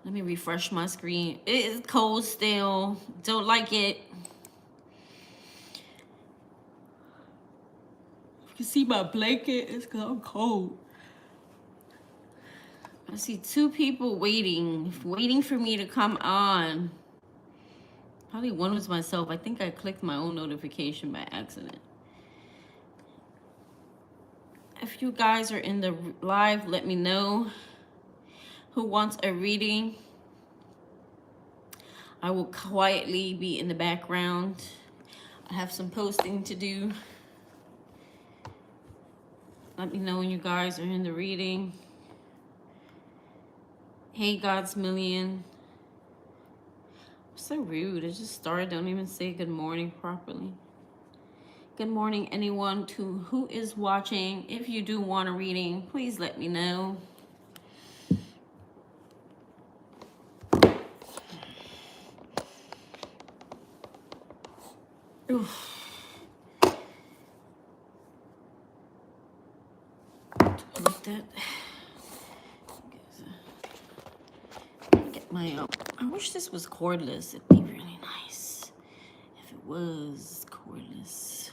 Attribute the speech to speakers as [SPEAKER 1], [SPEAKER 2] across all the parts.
[SPEAKER 1] Let me refresh my screen. It is cold still. Don't like it. You can see my blanket. It's because I'm cold. I see 2 people waiting for me to come on. Probably one was myself. I think I clicked my own notification by accident. If you guys are in the live, let me know who wants a reading. I will quietly be in the background. I have some posting to do. Let me know when you guys are in the reading. Hey, God's Million. I'm so rude. I just started. Don't even say good morning properly. Good morning, anyone who is watching. If you do want a reading, please let me know. Oof. Like that. Get my I wish this was cordless. It'd be really nice if it was cordless.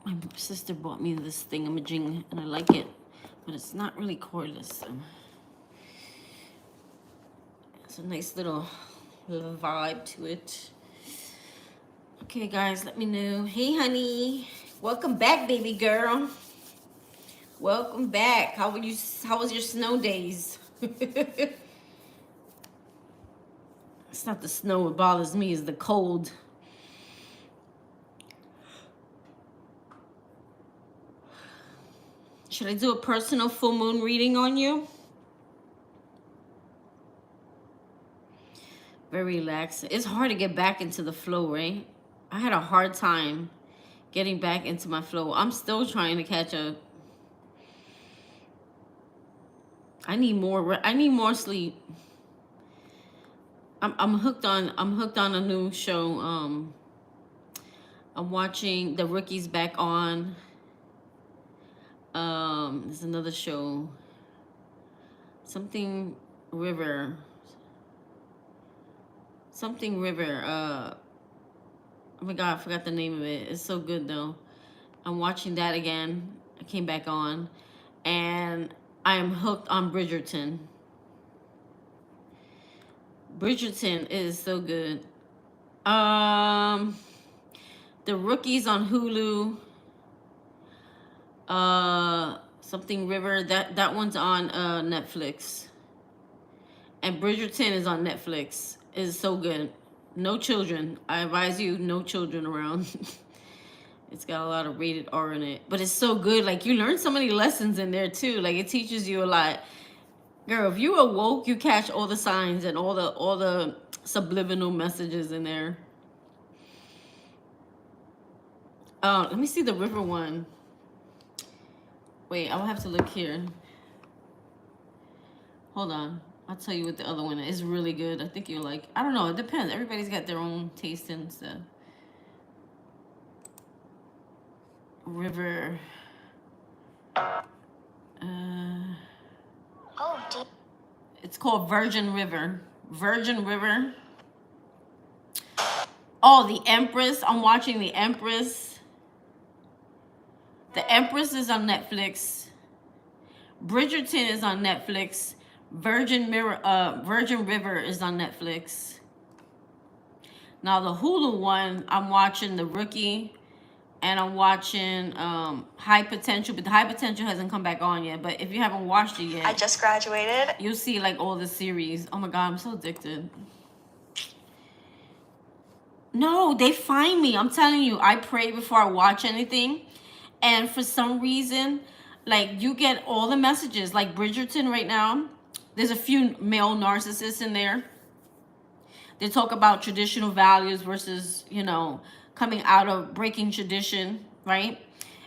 [SPEAKER 1] My sister bought me this thingamajig and I like it, but it's not really cordless. So it's a nice little vibe to it. Okay, guys, let me know. Hey, honey, welcome back, baby girl. Welcome back. How was your snow days? It's not the snow that bothers me, it's the cold. Should I do a personal full moon reading on you? Very relaxed. It's hard to get back into the flow, right? I had a hard time getting back into my flow. I'm still trying to catch up. I need more sleep. I'm hooked on a new show. I'm watching The Rookie's back on. There's another show. Something River. Oh my God, I forgot the name of it. It's so good though. I'm watching that again. I came back on, and I am hooked on Bridgerton. Bridgerton is so good. The Rookie's on Hulu. Something River. That one's on Netflix. And Bridgerton is on Netflix. It's so good. No children. I advise you, no children around. It's got a lot of rated R in it. But it's so good. Like, you learn so many lessons in there, too. Like, it teaches you a lot. Girl, if you are woke, you catch all the signs and all the subliminal messages in there. Let me see the River one. Wait, I'll have to look here. Hold on. I'll tell you what the other one is. It's really good. I think you'll like. I don't know. It depends. Everybody's got their own taste and stuff. River. It's called Virgin River. Virgin River. Oh, The Empress. I'm watching The Empress. The Empress is on Netflix. Bridgerton is on Netflix. Virgin River is on Netflix. Now the Hulu one, I'm watching The Rookie, and I'm watching High Potential, but the High Potential hasn't come back on yet. But if you haven't watched it yet,
[SPEAKER 2] I just graduated.
[SPEAKER 1] You'll see like all the series. Oh my God, I'm so addicted. No, they find me. I'm telling you, I pray before I watch anything, and for some reason, like, you get all the messages. Like Bridgerton right now, there's a few male narcissists in there. They talk about traditional values versus, coming out of breaking tradition, right?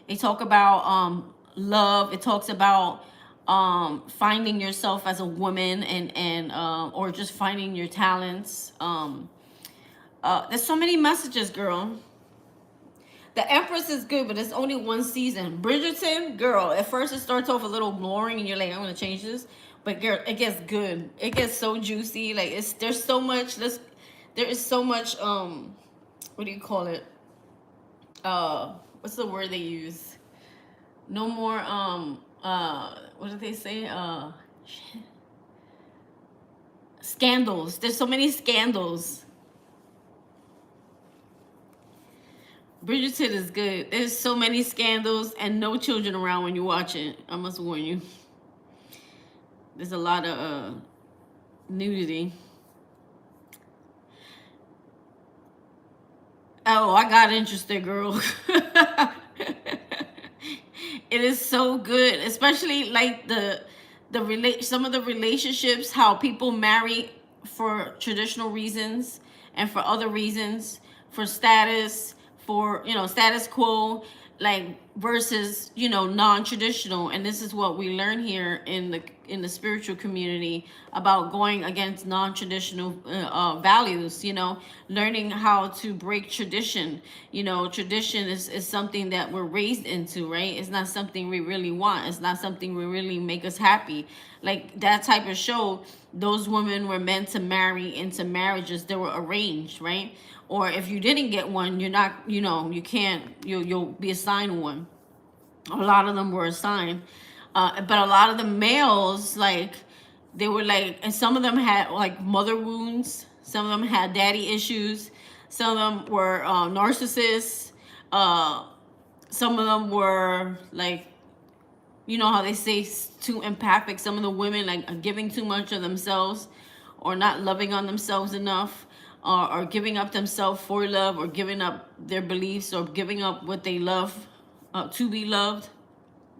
[SPEAKER 1] They talk about love. It talks about finding yourself as a woman and or just finding your talents. There's so many messages, girl. The Empress is good, but it's only one season. Bridgerton, girl, at first it starts off a little boring and you're like, I'm gonna change this. But girl, it gets good. It gets so juicy. Like there's so much there is so much what do you call it? What's the word they use? No more what did they say? Scandals. There's so many scandals. Bridgerton is good. There's so many scandals and no children around when you watch it. I must warn you. There's a lot of nudity. Oh, I got interested, girl. It is so good, especially like some of the relationships, how people marry for traditional reasons and for other reasons, for status, for status quo, like versus non-traditional. And this is what we learn here in the spiritual community about going against non-traditional values, learning how to break tradition. Tradition is something that we're raised into, right? It's not something we really want. It's not something we really make us happy. Like that type of show, those women were meant to marry into marriages that were arranged, right? Or if you didn't get one, you're not, you can't, you'll be assigned one. A lot of them were assigned. But a lot of the males, like, they were like, and some of them had like mother wounds. Some of them had daddy issues. Some of them were narcissists. Some of them were like, how they say too empathic. Some of the women like are giving too much of themselves or not loving on themselves enough. Or giving up themselves for love, or giving up their beliefs, or giving up what they love to be loved,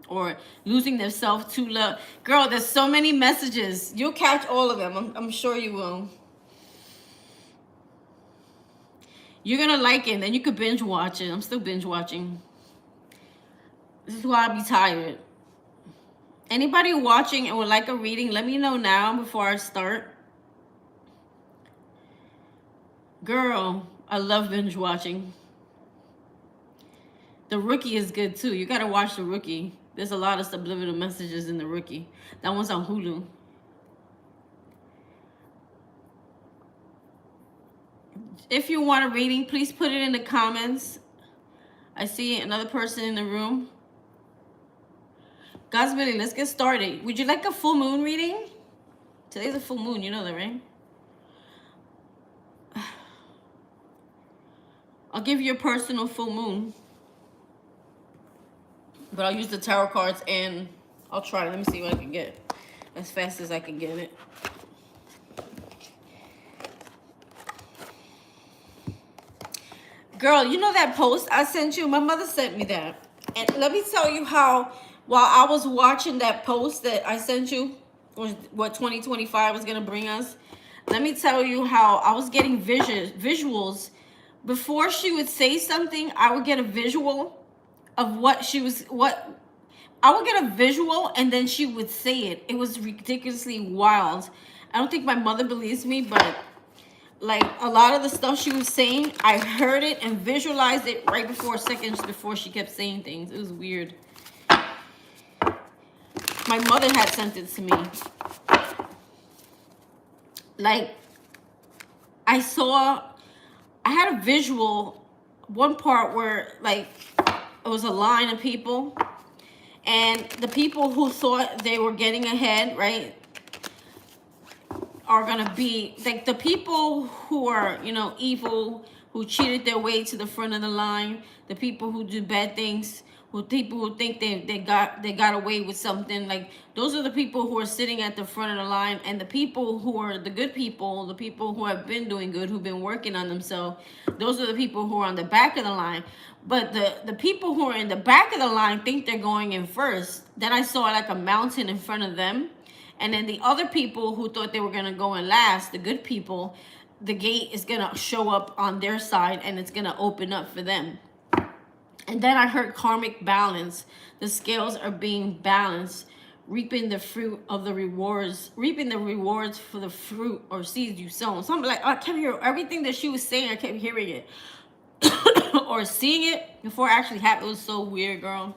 [SPEAKER 1] or losing themselves to love. Girl, there's so many messages. You'll catch all of them. I'm sure you will. You're gonna like it, and then you could binge watch it. I'm still binge watching. This is why I be tired. Anybody watching and would like a reading, let me know now before I start. Girl, I love binge watching. The Rookie is good too. You gotta watch The Rookie. There's a lot of subliminal messages in The Rookie. That one's on Hulu. If you want a reading, please put it in the comments. I see another person in the room. God's willing, let's get started. Would you like a full moon reading? Today's a full moon, you know that, right? I'll give you a personal full moon. But I'll use the tarot cards and I'll try. Let me see what I can get. As fast as I can get it. Girl, you know that post I sent you? My mother sent me that. And let me tell you how, while I was watching that post that I sent you, was what 2025 was going to bring us. Let me tell you how I was getting visuals. Before she would say something, I would get a visual of what I would get a visual and then she would say it. It was ridiculously wild. I don't think my mother believes me, but like a lot of the stuff she was saying, I heard it and visualized it right before, seconds before she kept saying things. It was weird. My mother had sent it to me. Like, I had a visual, one part where like it was a line of people, and the people who thought they were getting ahead, right, are gonna be like the people who are, evil, who cheated their way to the front of the line, the people who do bad things, people who think they got away with something. Like, those are the people who are sitting at the front of the line, and the people who are the good people, the people who have been doing good, who've been working on themselves, those are the people who are on the back of the line. But the people who are in the back of the line think they're going in first. Then I saw like a mountain in front of them, and then the other people who thought they were gonna go in last, the good people, the gate is gonna show up on their side and it's gonna open up for them. And then I heard karmic balance. The scales are being balanced, reaping the fruit of the rewards, reaping the rewards for the fruit or seeds you sown. Something like, I kept hearing everything that she was saying. I kept hearing it. or seeing it before it actually happened. It was so weird, girl.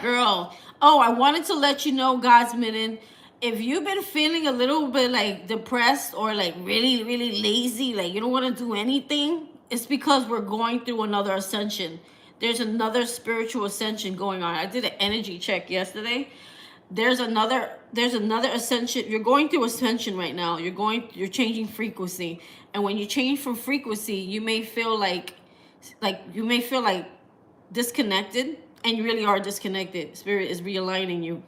[SPEAKER 1] Girl. Oh, I wanted to let you know, God's Midden, if you've been feeling a little bit like depressed or like really, really lazy, like you don't want to do anything, it's because we're going through another ascension. There's another spiritual ascension going on. I did an energy check yesterday. There's another ascension. You're going through ascension right now. You're changing frequency. And when you change from frequency, you may feel like disconnected, and you really are disconnected. Spirit is realigning you.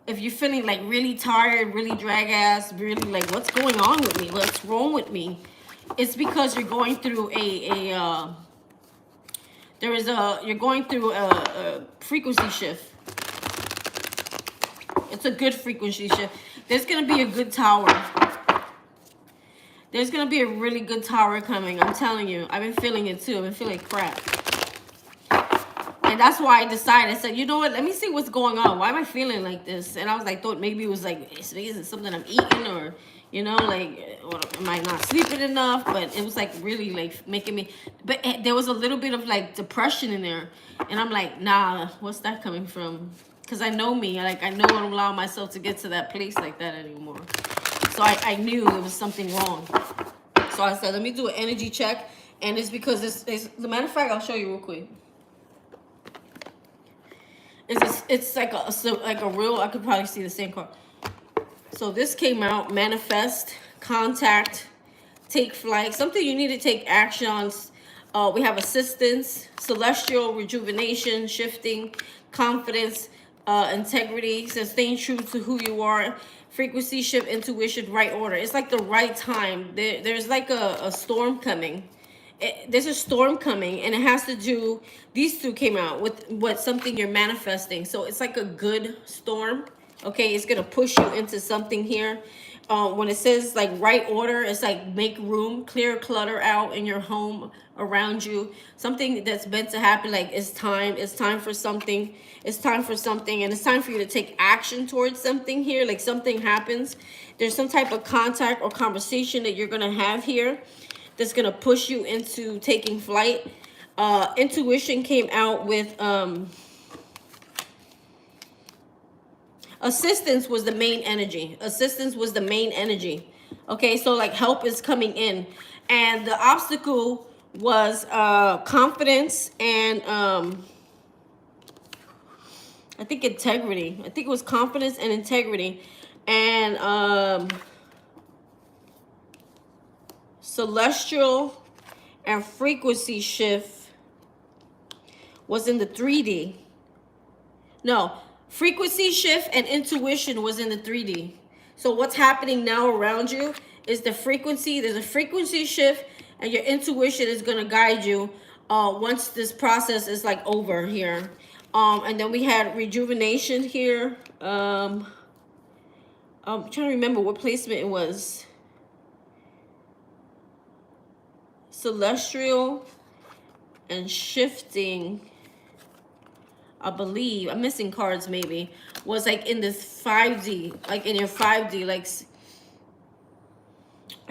[SPEAKER 1] If you're feeling like really tired, really drag ass, really like what's going on with me? What's wrong with me? It's because you're going through a frequency shift. It's a good frequency shift. There's gonna be a good tower. There's gonna be a really good tower coming. I'm telling you. I've been feeling it too. I've been feeling crap. And that's why I decided. I said, you know what? Let me see what's going on. Why am I feeling like this? And I was like, thought maybe it was like, is it something I'm eating, or like, or am I not sleeping enough? But it was like really like making me. But there was a little bit of like depression in there, and I'm like, nah, what's that coming from? Because I know me. Like I know I don't allow myself to get to that place like that anymore. So I knew there was something wrong. So I said, let me do an energy check. And it's because it's the matter of fact, I'll show you real quick. It's like a real, I could probably see the same card. So this came out, manifest, contact, take flight, something you need to take action on. We have assistance, celestial, rejuvenation, shifting, confidence, integrity, so staying true to who you are, frequency shift, intuition, right order. It's like the right time. There's like a storm coming. There's a storm coming, and it has to do, these two came out with what something you're manifesting. So it's like a good storm. Okay, it's gonna push you into something here. When it says like right order, it's like make room, clear clutter out in your home, around you. Something that's meant to happen, like it's time for something. It's time for something, and it's time for you to take action towards something here. Like something happens. There's some type of contact or conversation that you're gonna have here that's gonna push you into taking flight. Intuition came out with assistance was the main energy. Assistance was the main energy. Okay, so like help is coming in, and the obstacle was confidence and I think integrity. I think it was confidence and integrity, and celestial and frequency shift was in the 3D. No, frequency shift and intuition was in the 3D. So what's happening now around you is the frequency. There's a frequency shift, and your intuition is going to guide you once this process is like over here. And then we had rejuvenation here. I'm trying to remember what placement it was. Celestial and shifting, I believe, I'm missing cards maybe, was like in this 5D, like in your 5D, like,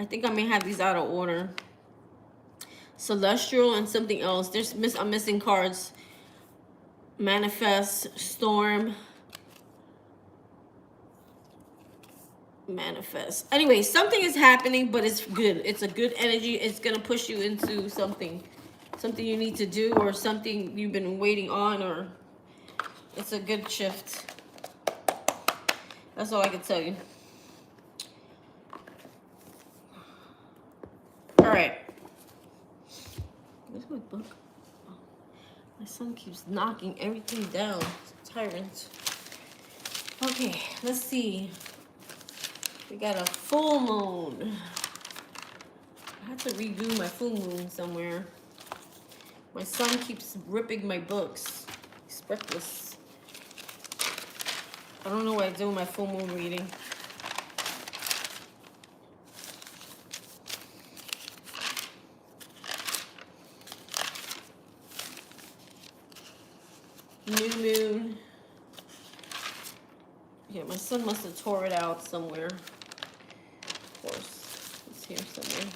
[SPEAKER 1] I think I may have these out of order. Celestial and something else. I'm missing cards. Manifest, storm, manifest. Anyway, something is happening, but it's good. It's a good energy. It's gonna push you into something you need to do, or something you've been waiting on, or it's a good shift. That's all I can tell you. All right. Where's my book? Oh, my son keeps knocking everything down. It's a tyrant. Okay, let's see. We got a full moon. I have to redo my full moon somewhere. My son keeps ripping my books. He's reckless. I don't know what I do with my full moon reading. New moon. Yeah, my son must have tore it out somewhere. Of course, it's here somewhere.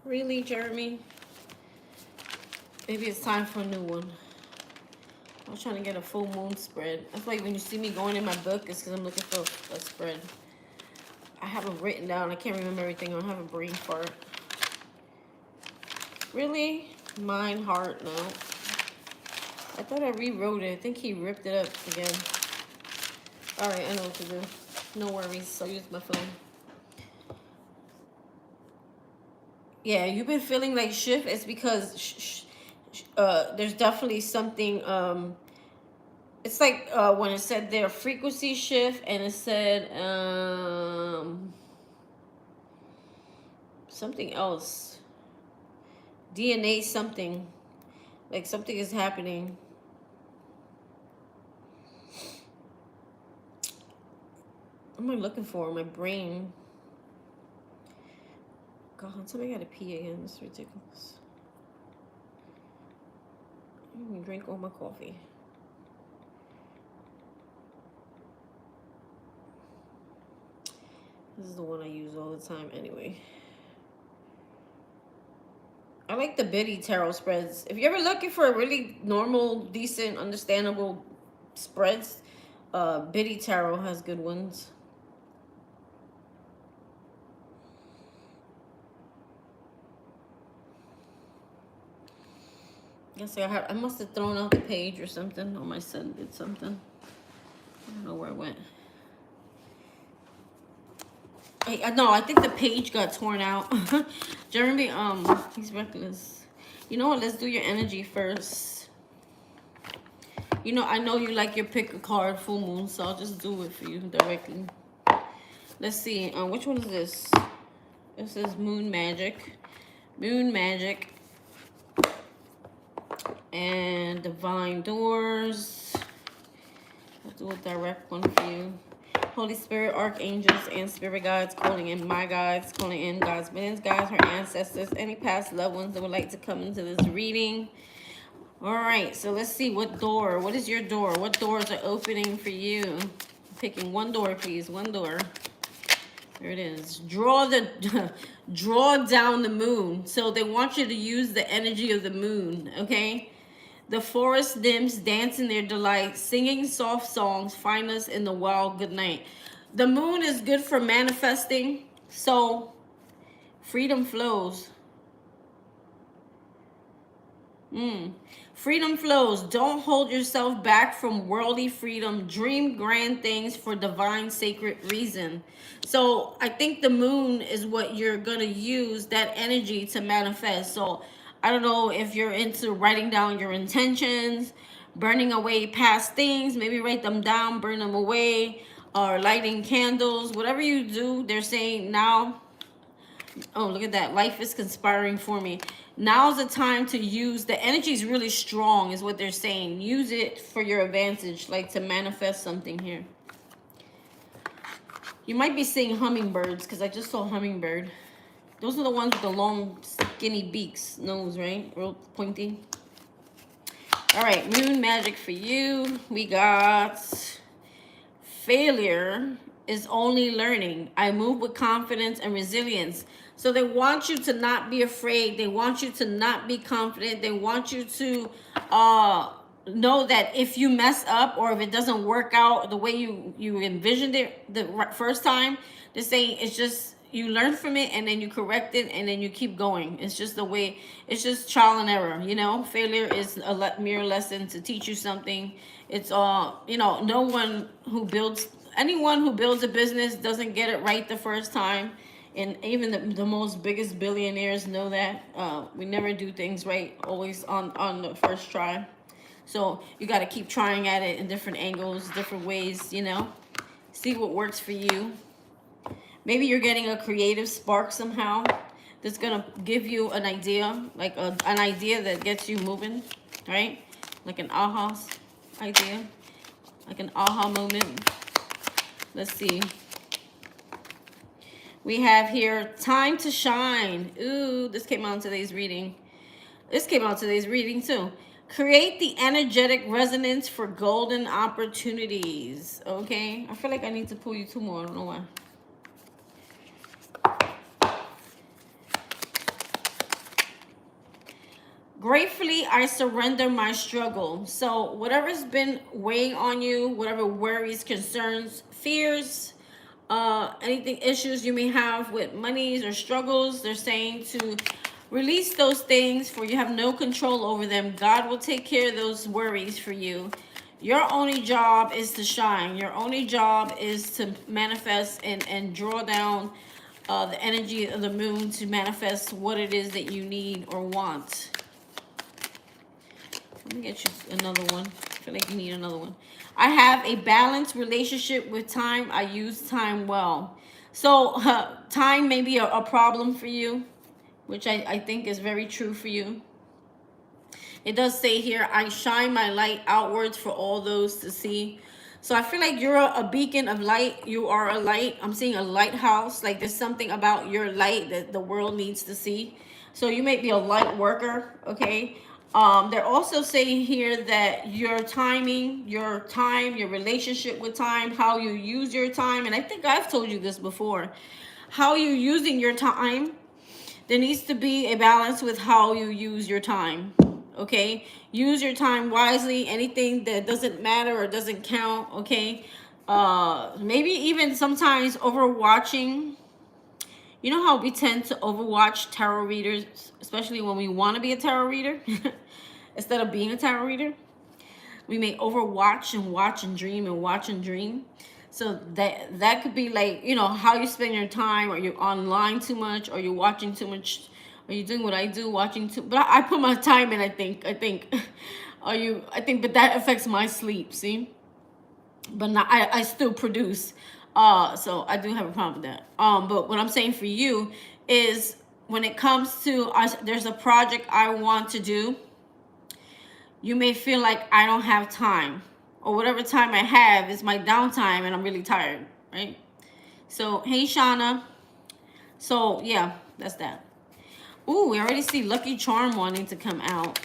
[SPEAKER 1] Really, Jeremy? Maybe it's time for a new one. I was trying to get a full moon spread. That's like when you see me going in my book, it's because I'm looking for a spread. I have it written down. I can't remember everything. I don't have a brain fart. Really? Mind, heart, no. I thought I rewrote it. I think he ripped it up again. Alright, I know what to do. No worries. I'll use my phone. Yeah, you've been feeling like shift. It's because there's definitely something. It's like when it said their frequency shift, and it said something else. DNA something. Like something is happening. What am I looking for? My brain. God, somebody gotta pee again. It's ridiculous. I'm gonna drink all my coffee. This is the one I use all the time anyway. I like the Biddy tarot spreads. If you're ever looking for a really normal, decent, understandable spreads, Biddy tarot has good ones. Guess I must have thrown out the page or something, or my son did something. I don't know where it went. No, I think the page got torn out. Jeremy, he's reckless. You know what? Let's do your energy first. You know, I know you like your pick a card, full moon, so I'll just do it for you directly. Let's see. Which one is this? This is Moon Magic. Moon Magic. And Divine Doors. I'll do a direct one for you. Holy Spirit, archangels, and spirit guides, calling in my guides, calling in God's minions, guides, her ancestors, any past loved ones that would like to come into this reading. All right, so let's see what door. What is your door? What doors are opening for you? I'm picking one door, please. One door. There it is. Draw down the moon. So they want you to use the energy of the moon, okay? The forest nymphs dance in their delight, singing soft songs, find us in the wild good night. The moon is good for manifesting, so freedom flows. Freedom flows. Don't hold yourself back from worldly freedom. Dream grand things for divine sacred reason. So I think the moon is what you're going to use that energy to manifest. So I don't know if you're into writing down your intentions, burning away past things, maybe write them down, burn them away, or lighting candles, whatever you do. They're saying now, oh, look at that. Life is conspiring for me. Now's the time to use, the energy is really strong is what they're saying. Use it for your advantage, like to manifest something here. You might be seeing hummingbirds because I just saw hummingbird. Those are the ones with the long, skinny beaks, nose, right? Real pointy. All right, moon magic for you. We got failure is only learning. I move with confidence and resilience. So they want you to not be afraid. They want you to not be confident. They want you to know that if you mess up or if it doesn't work out the way you envisioned it the first time, they're saying it's just, you learn from it and then you correct it and then you keep going. It's just the way, it's just trial and error, you know. Failure is a mere lesson to teach you something. It's you know, anyone who builds a business doesn't get it right the first time. And even the most biggest billionaires know that. We never do things right always on the first try. So you got to keep trying at it in different angles, different ways, you know. See what works for you. Maybe you're getting a creative spark somehow that's going to give you an idea, like an idea that gets you moving, right? Like an aha idea, like an aha moment. Let's see. We have here, time to shine. Ooh, this came out in today's reading. This came out in today's reading too. Create the energetic resonance for golden opportunities. Okay? I feel like I need to pull you two more. I don't know why. Gratefully, I surrender my struggle. So whatever's been weighing on you, whatever worries, concerns, fears, anything issues you may have with monies or struggles, they're saying to release those things, for you have no control over them. God will take care of those worries for you. Your only job is to shine. Your only job is to manifest and draw down the energy of the moon to manifest what it is that you need or want. Let me get you another one. I feel like you need another one. I have a balanced relationship with time. I use time well. So time may be a problem for you, which I think is very true for you. It does say here, I shine my light outwards for all those to see. So I feel like you're a beacon of light. You are a light. I'm seeing a lighthouse. Like there's something about your light that the world needs to see. So you may be a light worker, okay? They're also saying here that your timing, your time, your relationship with time, how you use your time, and I think I've told you this before, how you're using your time, there needs to be a balance with how you use your time. Okay, use your time wisely. Anything that doesn't matter or doesn't count, okay, maybe even sometimes overwatching. You know how we tend to overwatch tarot readers, especially when we want to be a tarot reader instead of being a tarot reader. We may overwatch and watch and dream and watch and dream. So that could be like, you know, how you spend your time. Or you're online too much, or you're watching too much. Are you doing what I do, watching too? But I put my time in. I think. Are you? I think, but that affects my sleep. See, but not, I still produce. So I do have a problem with that. But what I'm saying for you is, when it comes to us, there's a project I want to do. You may feel like I don't have time, or whatever time I have is my downtime and I'm really tired, right? So, hey, Shauna. So, yeah, that's that. Ooh, we already see Lucky Charm wanting to come out.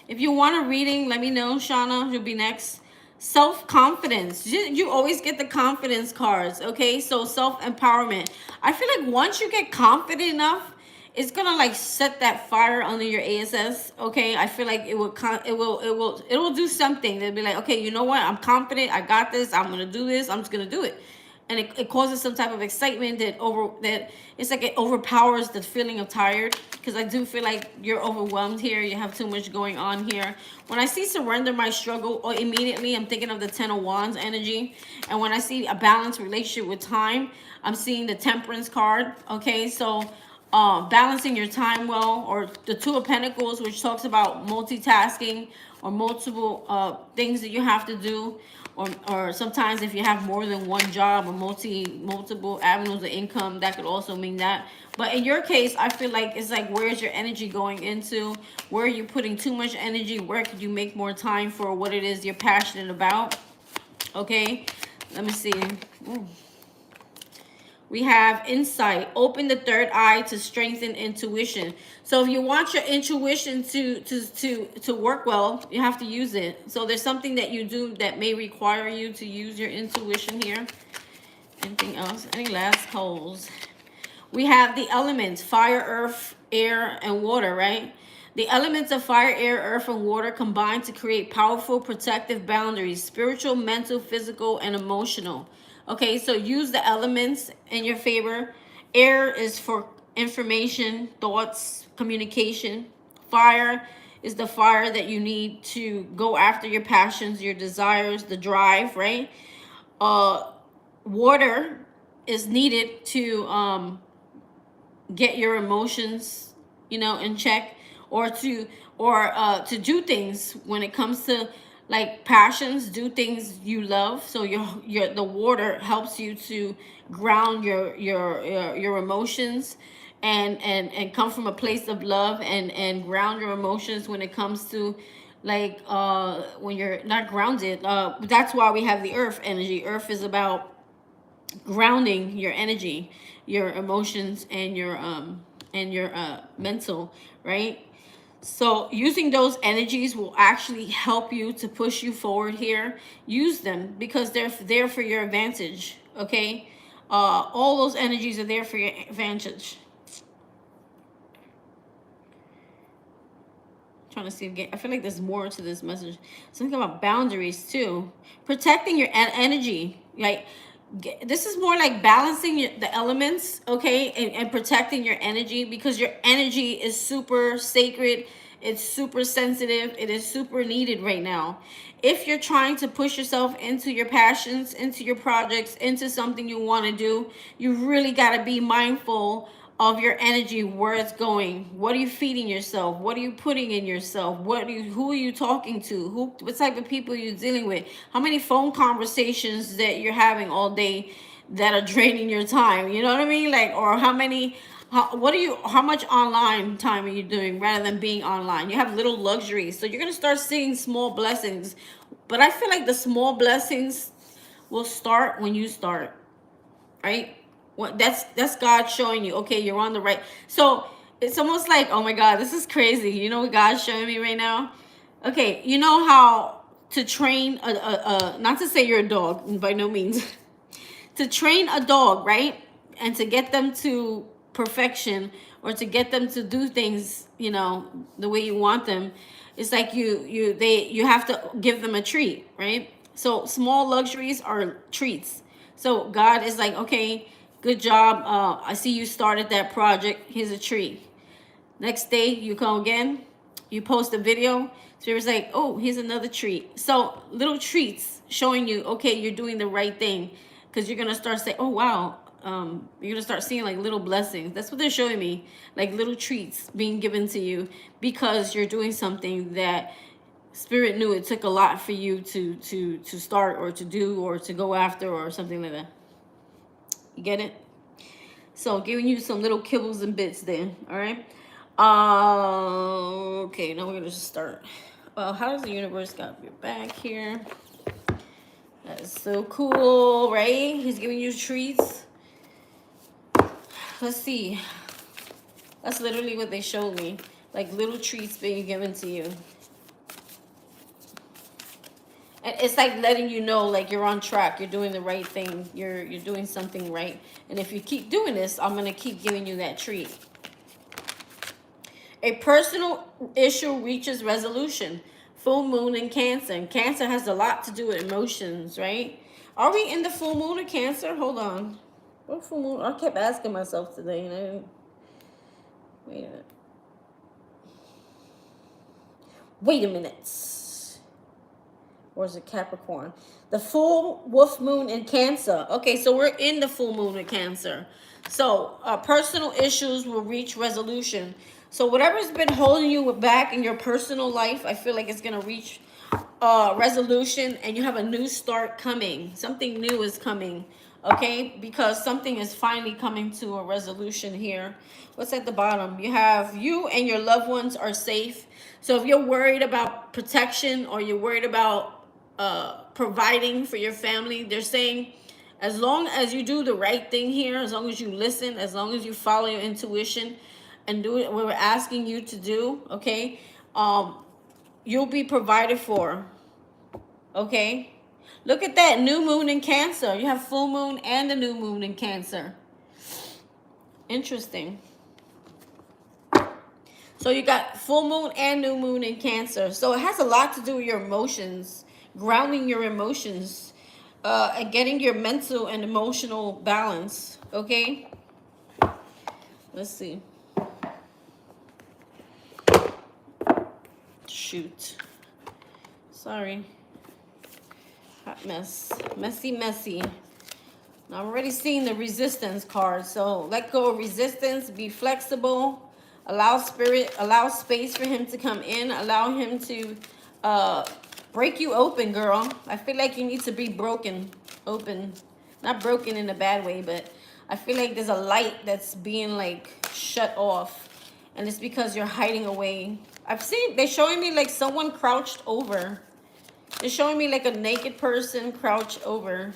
[SPEAKER 1] If you want a reading, let me know, Shauna. You'll be next. Self-confidence. You always get the confidence cards, okay? So, self-empowerment. I feel like once you get confident enough, it's gonna like set that fire under your ASS, okay? I feel like it will do something. They'll be like, okay, you know what? I'm confident. I got this. I'm gonna do this. I'm just gonna do it. And it causes some type of excitement that it's like it overpowers the feeling of tired, because I do feel like you're overwhelmed here. You have too much going on here. When I see surrender my struggle, or immediately I'm thinking of the 10 of Wands energy. And when I see a balanced relationship with time, I'm seeing the Temperance card, okay? So balancing your time well, or the Two of Pentacles, which talks about multitasking or multiple things that you have to do. Or sometimes if you have more than one job, or multiple avenues of income, that could also mean that. But in your case, I feel like it's like, where's your energy going into? Where are you putting too much energy? Where could you make more time for what it is you're passionate about? Okay, let me see. Ooh. We have insight. Open the third eye to strengthen intuition. So if you want your intuition to work well, you have to use it. So there's something that you do that may require you to use your intuition here. Anything else? Any last calls? We have the elements: fire, earth, air, and water, right? The elements of fire, air, earth, and water combine to create powerful protective boundaries: spiritual, mental, physical, and emotional. Okay, so use the elements in your favor. Air is for information, thoughts, communication. Fire is the fire that you need to go after your passions, your desires, the drive, right? Water is needed to get your emotions, you know, in check, or to do things when it comes to like passions, do things you love. So the water helps you to ground your emotions, and come from a place of love, and ground your emotions when it comes to like when you're not grounded. That's why we have the earth energy. Earth is about grounding your energy, your emotions, and your mental, right? So using those energies will actually help you to push you forward here. Use them because they're there for your advantage, okay? All those energies are there for your advantage. Trying to see again. I feel like there's more to this message. Something about boundaries too. Protecting your energy. Like, this is more like balancing the elements, okay, and protecting your energy, because your energy is super sacred. It's super sensitive. It is super needed right now. If you're trying to push yourself into your passions, into your projects, into something you want to do, you really got to be mindful of your energy, where it's going. What are you feeding yourself? What are you putting in yourself? Who are you talking to? What type of people are you dealing with? How many phone conversations that you're having all day that are draining your time? You know what I mean? Like, or how much online time are you doing rather than being online? You have little luxuries. So you're going to start seeing small blessings. But I feel like the small blessings will start when you start, right? What that's God showing you, okay, you're on the right. So it's almost like, oh my God, this is crazy. You know what God's showing me right now? Okay, you know how to train not to say you're a dog, by no means. To train a dog, right? And to get them to perfection, or to get them to do things, you know, the way you want them. It's like you have to give them a treat, right? So small luxuries are treats. So God is like, okay, good job. I see you started that project. Here's a treat. Next day you come again, you post a video. Spirit's like, oh, here's another treat. So little treats showing you, okay, you're doing the right thing, because you're gonna start saying, oh wow, you're gonna start seeing like little blessings. That's what they're showing me, like little treats being given to you, because you're doing something that Spirit knew it took a lot for you to start, or to do, or to go after, or something like that. You get it? So giving you some little kibbles and bits there. All right. Okay, now we're gonna just start. Well, how does the universe got your back here? That is so cool, right? He's giving you treats. Let's see. That's literally what they showed me. Like little treats being given to you. And it's like letting you know, like, you're on track, you're doing the right thing, you're doing something right. And if you keep doing this, I'm gonna keep giving you that treat. A personal issue reaches resolution. Full moon in Cancer. And Cancer has a lot to do with emotions, right? Are we in the full moon of Cancer? Hold on. What full moon? I kept asking myself today, and I didn't. Wait a minute. Wait a minute. Or is it Capricorn? The full wolf moon in Cancer. Okay, so we're in the full moon in Cancer. So personal issues will reach resolution. So whatever's been holding you back in your personal life, I feel like it's going to reach resolution, and you have a new start coming. Something new is coming, okay? Because something is finally coming to a resolution here. What's at the bottom? You have you and your loved ones are safe. So if you're worried about protection, or you're worried about providing for your family, they're saying, as long as you do the right thing here, as long as you listen, as long as you follow your intuition and do what we're asking you to do, okay, you'll be provided for, okay? Look at that, new moon in Cancer. You have full moon and the new moon in Cancer. Interesting. So you got full moon and new moon in Cancer. So it has a lot to do with your emotions, grounding your emotions, and getting your mental and emotional balance, okay? Let's see. Shoot. Sorry. Hot mess. Messy, messy. Now, I'm already seeing the resistance card. So let go of resistance. Be flexible. Allow spirit, allow space for him to come in. Allow him to break you open, girl. I feel like you need to be broken open. Not broken in a bad way, but I feel like there's a light that's being like shut off. And it's because you're hiding away. I've seen, they're showing me like someone crouched over. They're showing me like a naked person crouched over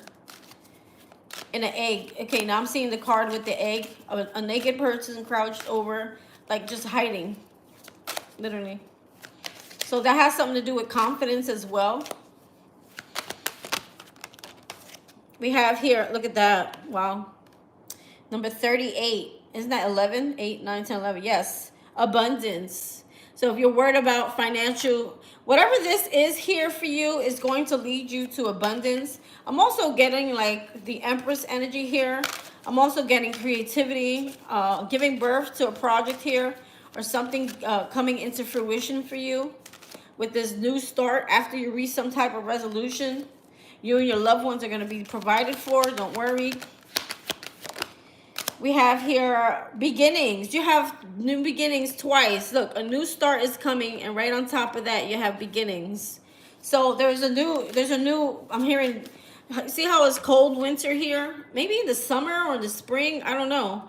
[SPEAKER 1] in an egg. Okay, now I'm seeing the card with the egg. A naked person crouched over, like just hiding, literally. So that has something to do with confidence as well. We have here, look at that. Wow. Number 38. Isn't that 11? 8, 9, 10, 11. Yes. Abundance. So So if you're worried about financial, whatever this is here for you is going to lead you to abundance. I'm also getting like the Empress energy here. I'm also getting creativity, giving birth to a project here, or something coming into fruition for you with this new start after you reach some type of resolution. You and your loved ones are going to be provided for. Don't worry. We have here beginnings. You have new beginnings twice. Look, a new start is coming, and right on top of that, you have beginnings. So there's a new, I'm hearing, see how it's cold winter here? Maybe in the summer or the spring, I don't know.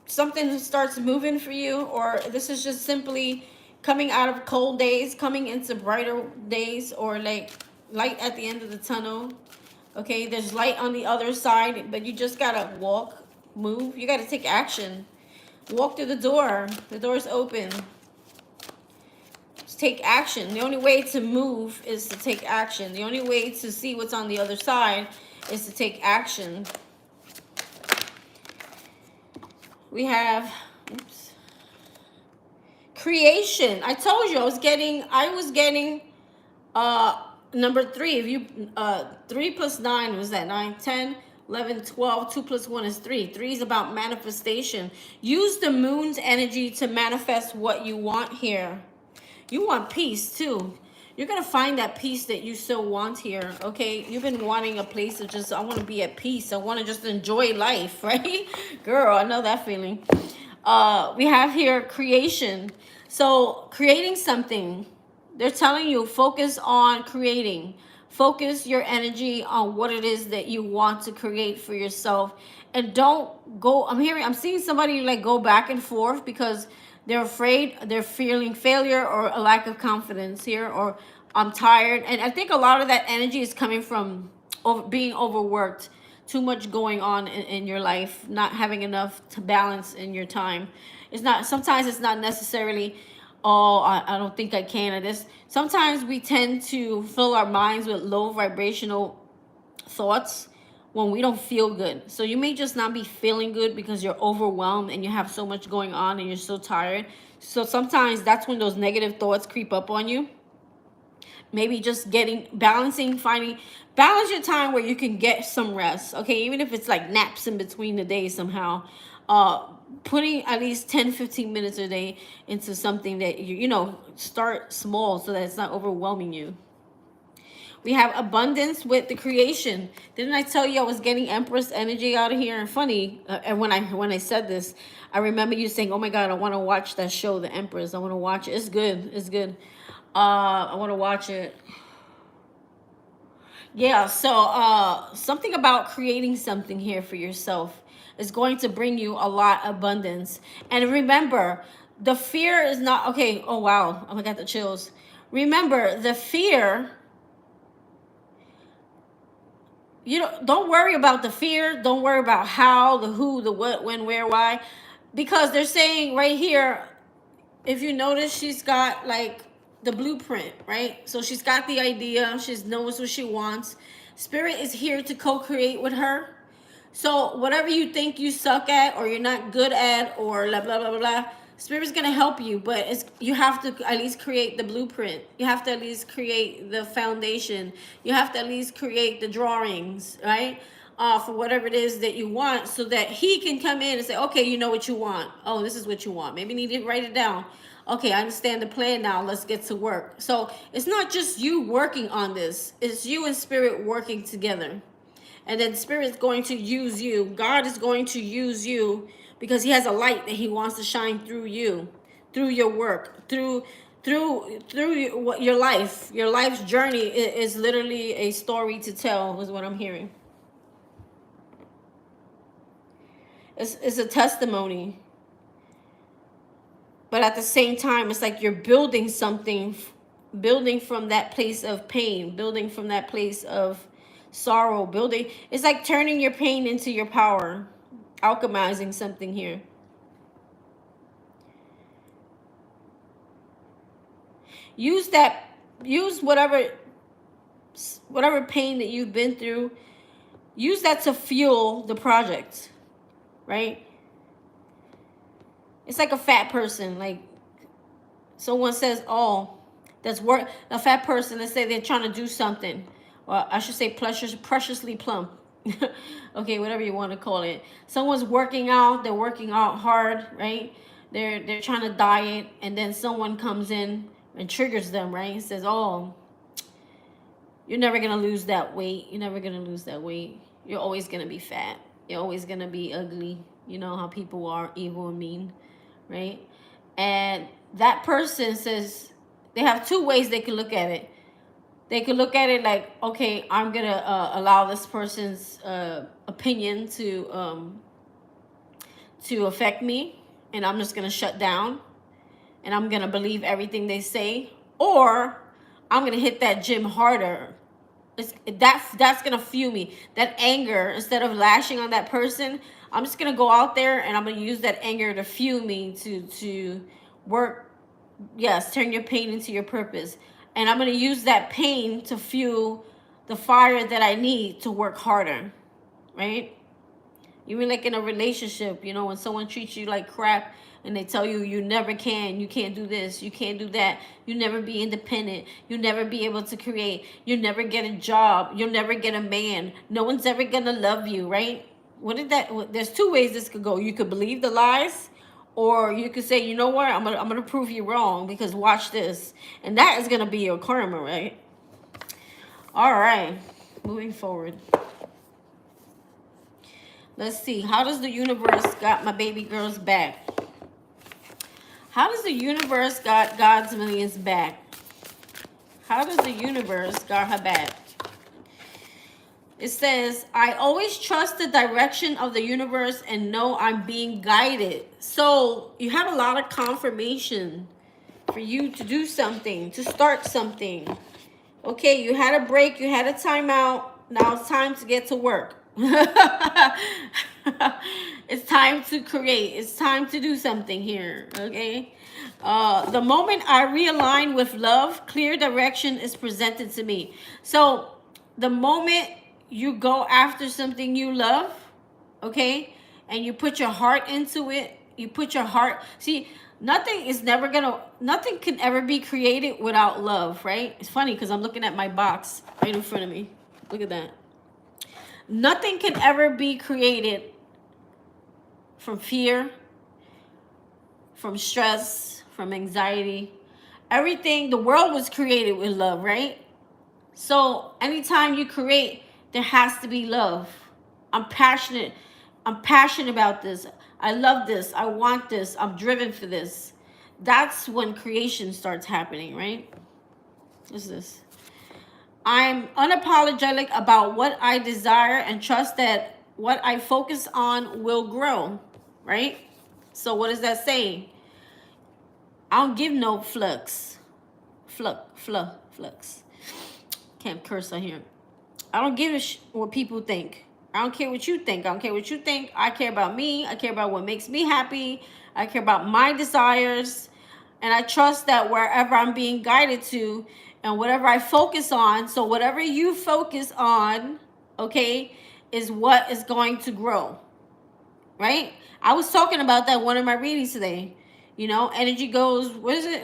[SPEAKER 1] Something starts moving for you, or this is just simply coming out of cold days, coming into brighter days, or like light at the end of the tunnel. Okay, there's light on the other side, but you just gotta walk, move. You gotta take action. Walk through the door. The door's open. Just take action. The only way to move is to take action. The only way to see what's on the other side is to take action. We have, oops, creation. I told you I was getting number 3. If you 3 plus 9 was that 9, 10, 11, 12. 2 plus 1 is 3. 3 is about manifestation. Use the moon's energy to manifest what you want here. You want peace too. You're gonna find that peace that you so want here. Okay, you've been wanting a place of just, I want to be at peace. I want to just enjoy life, right? Girl, I know that feeling. We have here creation. So creating something. They're telling you, focus on creating. Focus your energy on what it is that you want to create for yourself. And don't go, I'm seeing somebody like go back and forth because they're afraid, they're feeling failure or a lack of confidence here, or I'm tired. And I think a lot of that energy is coming from being overworked, too much going on in your life, not having enough to balance in your time. It's not, sometimes it's not necessarily, oh, I don't think I can at this. Sometimes we tend to fill our minds with low vibrational thoughts when we don't feel good. So you may just not be feeling good because you're overwhelmed and you have so much going on and you're so tired. So sometimes that's when those negative thoughts creep up on you. Maybe just balance your time where you can get some rest. Okay, even if it's like naps in between the days somehow. Putting at least 10-15 minutes a day into something that you know, start small so that it's not overwhelming you. We have abundance with the creation. Didn't I tell you I was getting Empress energy out of here? And funny, and when I said this, I remember you saying, oh my God, I want to watch that show, The Empress. I want to watch it. It's good. It's good. I want to watch it. Yeah, so something about creating something here for yourself is going to bring you a lot of abundance. And remember, the fear is not, okay, oh wow, I got the chills. Remember, the fear, don't worry about the fear. Don't worry about how, the who, the what, when, where, why. Because they're saying right here, if you notice, she's got like the blueprint, right? So she's got the idea. She knows what she wants. Spirit is here to co-create with her. So whatever you think you suck at or you're not good at or blah, blah, blah, blah, blah, Spirit's going to help you. But you have to at least create the blueprint. You have to at least create the foundation. You have to at least create the drawings, right? For whatever it is that you want, so that he can come in and say, okay, you know what you want. Oh, this is what you want. Maybe you need to write it down. Okay, I understand the plan now. Let's get to work. So it's not just you working on this. It's you and Spirit working together. And then Spirit's going to use you. God is going to use you because he has a light that he wants to shine through you, through your work, through your life. Your life's journey is literally a story to tell, is what I'm hearing. It's a testimony. But at the same time, it's like you're building something, building from that place of pain, building from that place of sorrow, building. It's like turning your pain into your power, alchemizing something here. Use whatever pain that you've been through, use that to fuel the project, right? It's like a fat person, like Someone says, oh, that's work. A fat person, let's say they're trying to do something. Or I should say preciously plump. Okay, whatever you want to call it. Someone's working out, they're working out hard, right? They're trying to diet, and then someone comes in and triggers them, right? It says, oh, you're never gonna lose that weight. You're never gonna lose that weight. You're always gonna be fat. You're always gonna be ugly. You know how people are evil and mean, right? And that person says, they have two ways they can look at it. They could look at it like, okay, I'm gonna allow this person's opinion to affect me, and I'm just gonna shut down, and I'm gonna believe everything they say, or I'm gonna hit that gym harder. That's gonna fuel me. That anger, instead of lashing on that person, I'm just gonna go out there and I'm gonna use that anger to fuel me to work. Yes, turn your pain into your purpose. And I'm gonna use that pain to fuel the fire that I need to work harder, right? Even like in a relationship, you know, when someone treats you like crap and they tell you you never can, you can't do this, you can't do that, you never be independent, you never be able to create, you never get a job, you'll never get a man, no one's ever gonna love you, right? There's two ways this could go. You could believe the lies, or you could say, you know what, I'm gonna prove you wrong, because watch this. And that is gonna be your karma, right? All right, moving forward. Let's see. How does the universe got my baby girl's back? How does the universe got God's millions back? How does the universe got her back? It says, I always trust the direction of the universe and know I'm being guided. So you have a lot of confirmation for you to do something, to start something. Okay, you had a break, you had a timeout. Now it's time to get to work. It's time to create. It's time to do something here, okay? The moment I realign with love, clear direction is presented to me. So the moment you go after something you love, okay, and you put your heart into it, you put your heart, see, nothing can ever be created without love, right? It's funny because I'm looking at my box right in front of me. Look at that. Nothing can ever be created from fear, from stress, from anxiety. Everything, the world was created with love, right? So anytime you create, there has to be love. I'm passionate about this. I love this. I want this. I'm driven for this. That's when creation starts happening, right? What's this? I'm unapologetic about what I desire and trust that what I focus on will grow, right? So what is that saying? I don't give no flux. Flux. Can't curse on here. I don't give a what people think. I don't care what you think. I don't care what you think. I care about me. I care about what makes me happy. I care about my desires. And I trust that wherever I'm being guided to and whatever I focus on, so whatever you focus on, okay, is what is going to grow, right? I was talking about that in one of my readings today. You know, energy goes, what is it?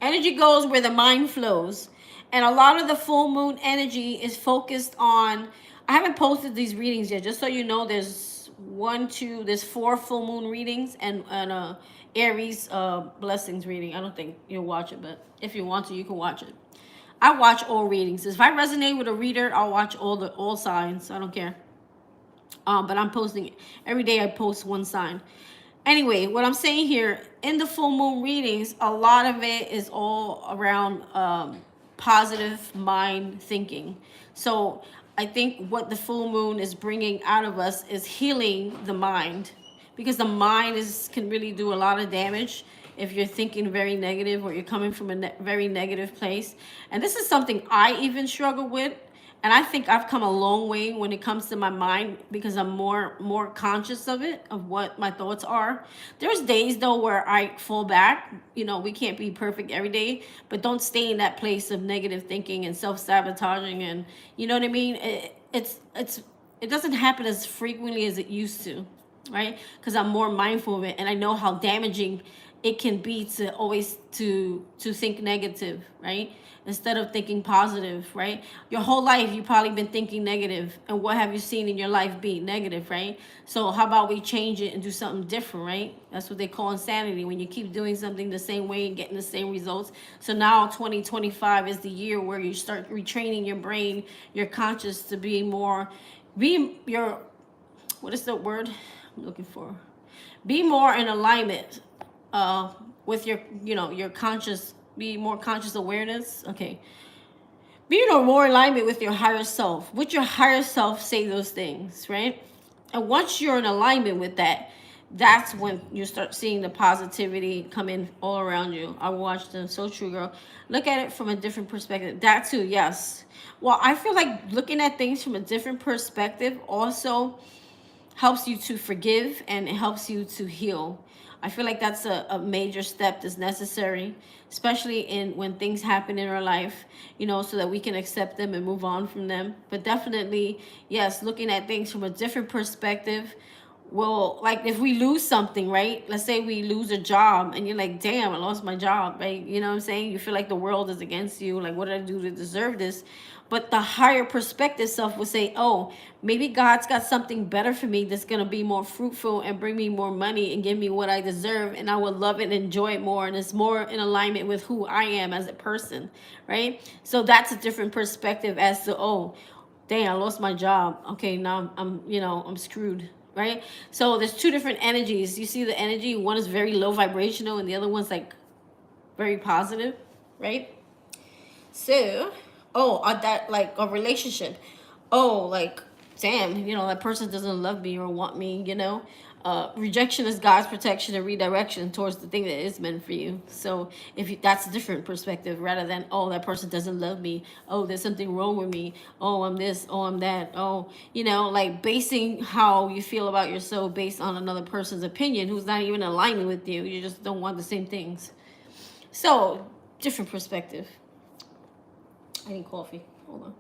[SPEAKER 1] Energy goes where the mind flows. And a lot of the full moon energy is focused on, I haven't posted these readings yet, just so you know, there's 4 full moon readings and Aries blessings reading. I don't think you'll watch it, but if you want to, you can watch it. I watch all readings. If I resonate with a reader, I'll watch all signs. I don't care. But I'm posting it. Every day I post one sign. Anyway, what I'm saying here, in the full moon readings, a lot of it is all around positive mind thinking. So I think what the full moon is bringing out of us is healing the mind, because the mind can really do a lot of damage if you're thinking very negative or you're coming from a very negative place. And this is something I even struggle with. And I think I've come a long way when it comes to my mind, because I'm more conscious of it, of what my thoughts are. There's days though where I fall back. You know, we can't be perfect every day, but don't stay in that place of negative thinking and self-sabotaging, and you know what I mean? It doesn't happen as frequently as it used to, right? Because I'm more mindful of it, and I know how damaging it can be to always to think negative, right? Instead of thinking positive, right? Your whole life you probably been thinking negative, and what have you seen in your life be negative, right? So how about we change it and do something different, right? That's what they call insanity, when you keep doing something the same way and getting the same results. So now 2025 is the year where you start retraining your brain, your conscious, to be more, be your, what is the word I'm looking for? Be more in alignment with your, you know, your conscious, be more conscious awareness. Okay. Be, you know, more in alignment with your higher self. With your higher self, say those things, right? And once you're in alignment with that, that's when you start seeing the positivity come in all around you. I watched the So True Girl. Look at it from a different perspective. That too, yes. Well, I feel like looking at things from a different perspective also helps you to forgive, and it helps you to heal. I feel like that's a major step that's necessary, especially in when things happen in our life, you know, so that we can accept them and move on from them. But definitely, yes, looking at things from a different perspective will, like if we lose something, right? Let's say we lose a job and you're like, damn, I lost my job, right? You know what I'm saying? You feel like the world is against you. Like, what did I do to deserve this? But the higher perspective self will say, oh, maybe God's got something better for me that's going to be more fruitful and bring me more money and give me what I deserve. And I will love it and enjoy it more. And it's more in alignment with who I am as a person, right? So that's a different perspective as to, oh, dang, I lost my job. Okay, now I'm you know, I'm screwed, right? So there's two different energies. You see the energy, one is very low vibrational and the other one's like very positive, right? So, oh, that like a relationship. Oh, like, damn, you know, that person doesn't love me or want me, you know. Rejection is God's protection and redirection towards the thing that is meant for you. So if you, that's a different perspective rather than, oh, that person doesn't love me. Oh, there's something wrong with me. Oh, I'm this. Oh, I'm that. Oh, you know, like basing how you feel about yourself based on another person's opinion who's not even aligning with you. You just don't want the same things. So different perspective. I need coffee. Hold on.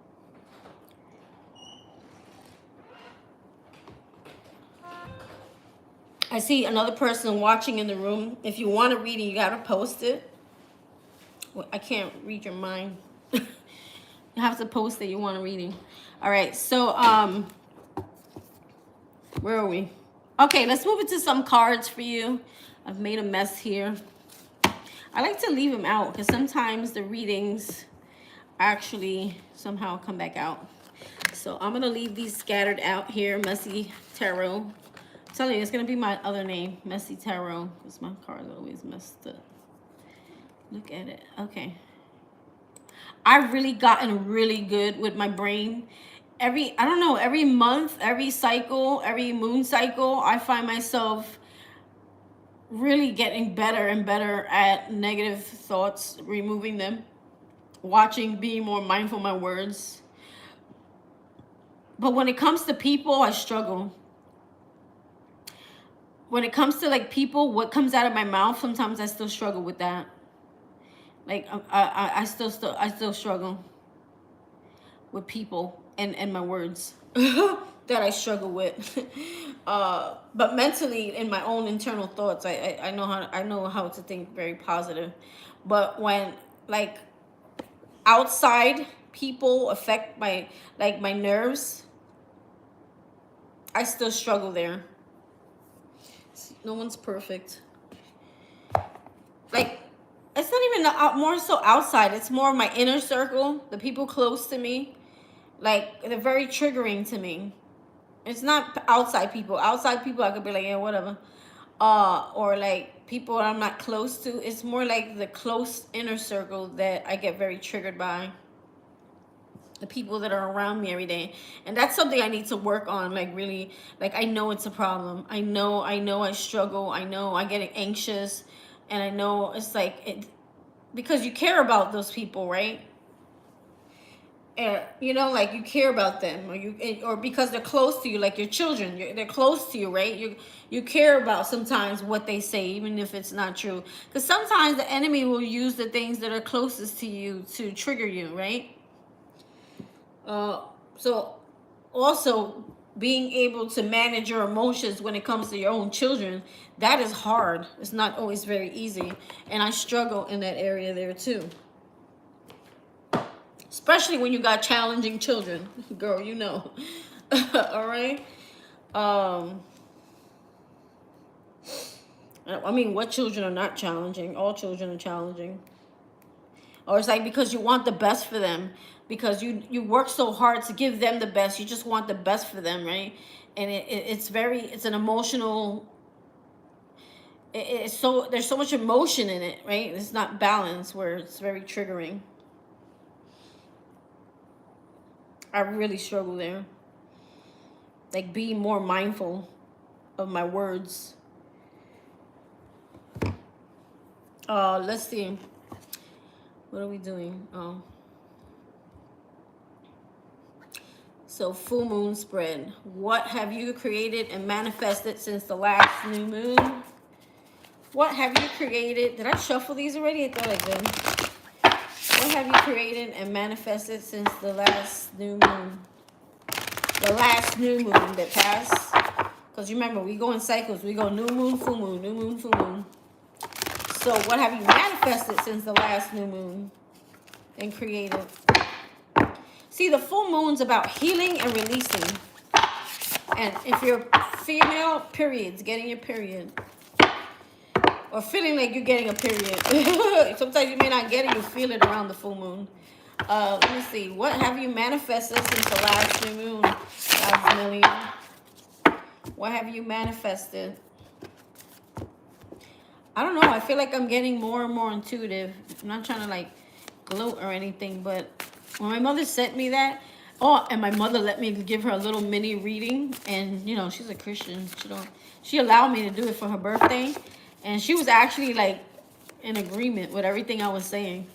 [SPEAKER 1] I see another person watching in the room. If you want to read it, you got to post it. Well, I can't read your mind. You have to post that you want a reading. All right. So, where are we? Okay, let's move into some cards for you. I've made a mess here. I like to leave them out because sometimes the readings actually somehow come back out. So I'm going to leave these scattered out here. Messy Tarot. I'm telling you, it's going to be my other name, Messy Tarot, because my cards are always messed up. Look at it. Okay. I've really gotten really good with my brain. I don't know, every month, every cycle, every moon cycle, I find myself really getting better and better at negative thoughts, removing them, watching, being more mindful of my words. But when it comes to people, I struggle. When it comes to like people, what comes out of my mouth, sometimes I still struggle with that. Like I still struggle with people and my words that I struggle with. But mentally, in my own internal thoughts, I know how to think very positive. But when like outside people affect my my nerves, I still struggle there. No one's perfect. Like, it's not even more so outside. It's more of my inner circle, the people close to me. Like, they're very triggering to me. It's not outside people. Outside people, I could be like, yeah, whatever. Or like people I'm not close to. It's more like the close inner circle that I get very triggered by. The people that are around me every day. And that's something I need to work on. Like, really, like, I know it's a problem. I know I struggle. I know I get anxious. And I know it's like, because you care about those people, right? And, you know, like, you care about them, or because they're close to you, like your children, they're close to you, right? You care about sometimes what they say, even if it's not true. Because sometimes the enemy will use the things that are closest to you to trigger you, right? So also being able to manage your emotions when it comes to your own children, that is hard. It's not always very easy. And I struggle in that area there too. Especially when you got challenging children. Girl, you know. All right? I mean, what children are not challenging? All children are challenging. Or it's like because you want the best for them. Because you work so hard to give them the best. You just want the best for them, right? And it's an emotional... It's so... There's so much emotion in it, right? It's not balanced, where it's very triggering. I really struggle there. Like, being more mindful of my words. Let's see. What are we doing? Oh. So, full moon spread. What have you created and manifested since the last new moon? What have you created? Did I shuffle these already? I thought I did. What have you created and manifested since the last new moon? The last new moon that passed. Because remember, we go in cycles. We go new moon, full moon, new moon, full moon. So what have you manifested since the last new moon and created? See, the full moon's about healing and releasing. And if you're female, periods, getting your period. Or feeling like you're getting a period. Sometimes you may not get it, you feel it around the full moon. Let me see. What have you manifested since the last new moon? God's million. What have you manifested? I don't know. I feel like I'm getting more and more intuitive. I'm not trying to like gloat or anything, but when my mother sent me that, and my mother let me give her a little mini reading, and you know, she's a Christian. She allowed me to do it for her birthday, and she was actually like in agreement with everything I was saying.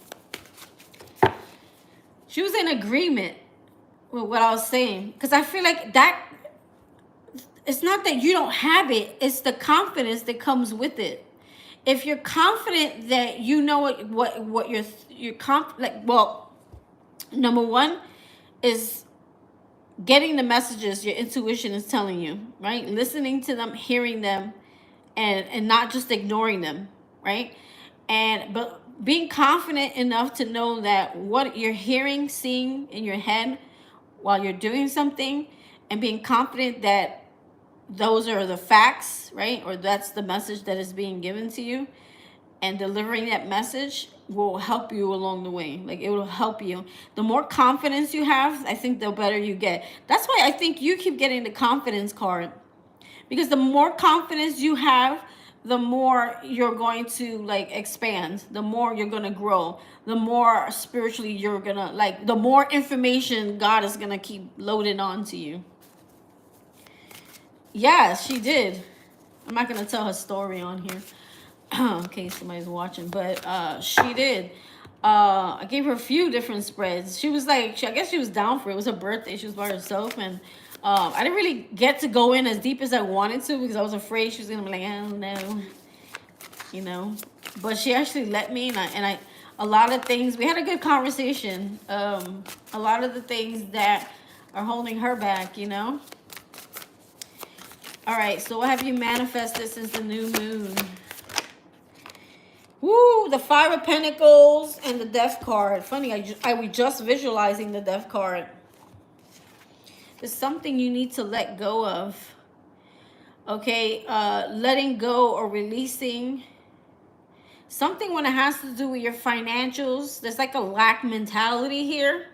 [SPEAKER 1] She was in agreement with what I was saying, because I feel like that, it's not that you don't have it, it's the confidence that comes with it. If you're confident that you know what you're well, number one is getting the messages your intuition is telling you, right? Listening to them, hearing them, and not just ignoring them, right? But being confident enough to know that what you're hearing, seeing in your head while you're doing something, and being confident that those are the facts, right? Or that's the message that is being given to you, and delivering that message will help you along the way. Like, it will help you. The more confidence you have, I think the better you get. That's why I think you keep getting the confidence card, because the more confidence you have, the more you're going to like expand, the more you're going to grow, the more spiritually you're going to like, the more information God is going to keep loading onto you. Yeah, she did. I'm not going to tell her story on here in case somebody's watching, but she did. I gave her a few different spreads. She was like, I guess she was down for it. It was her birthday. She was by herself, and I didn't really get to go in as deep as I wanted to, because I was afraid she was gonna be like, I don't know, you know. But she actually let me, and I a lot of things. We had a good conversation. A lot of the things that are holding her back, you know. All right, so what have you manifested since the new moon? Woo, the Five of Pentacles and the Death card. Funny, I was just visualizing the Death card. There's something you need to let go of. Okay, letting go or releasing. Something when it has to do with your financials. There's like a lack mentality here.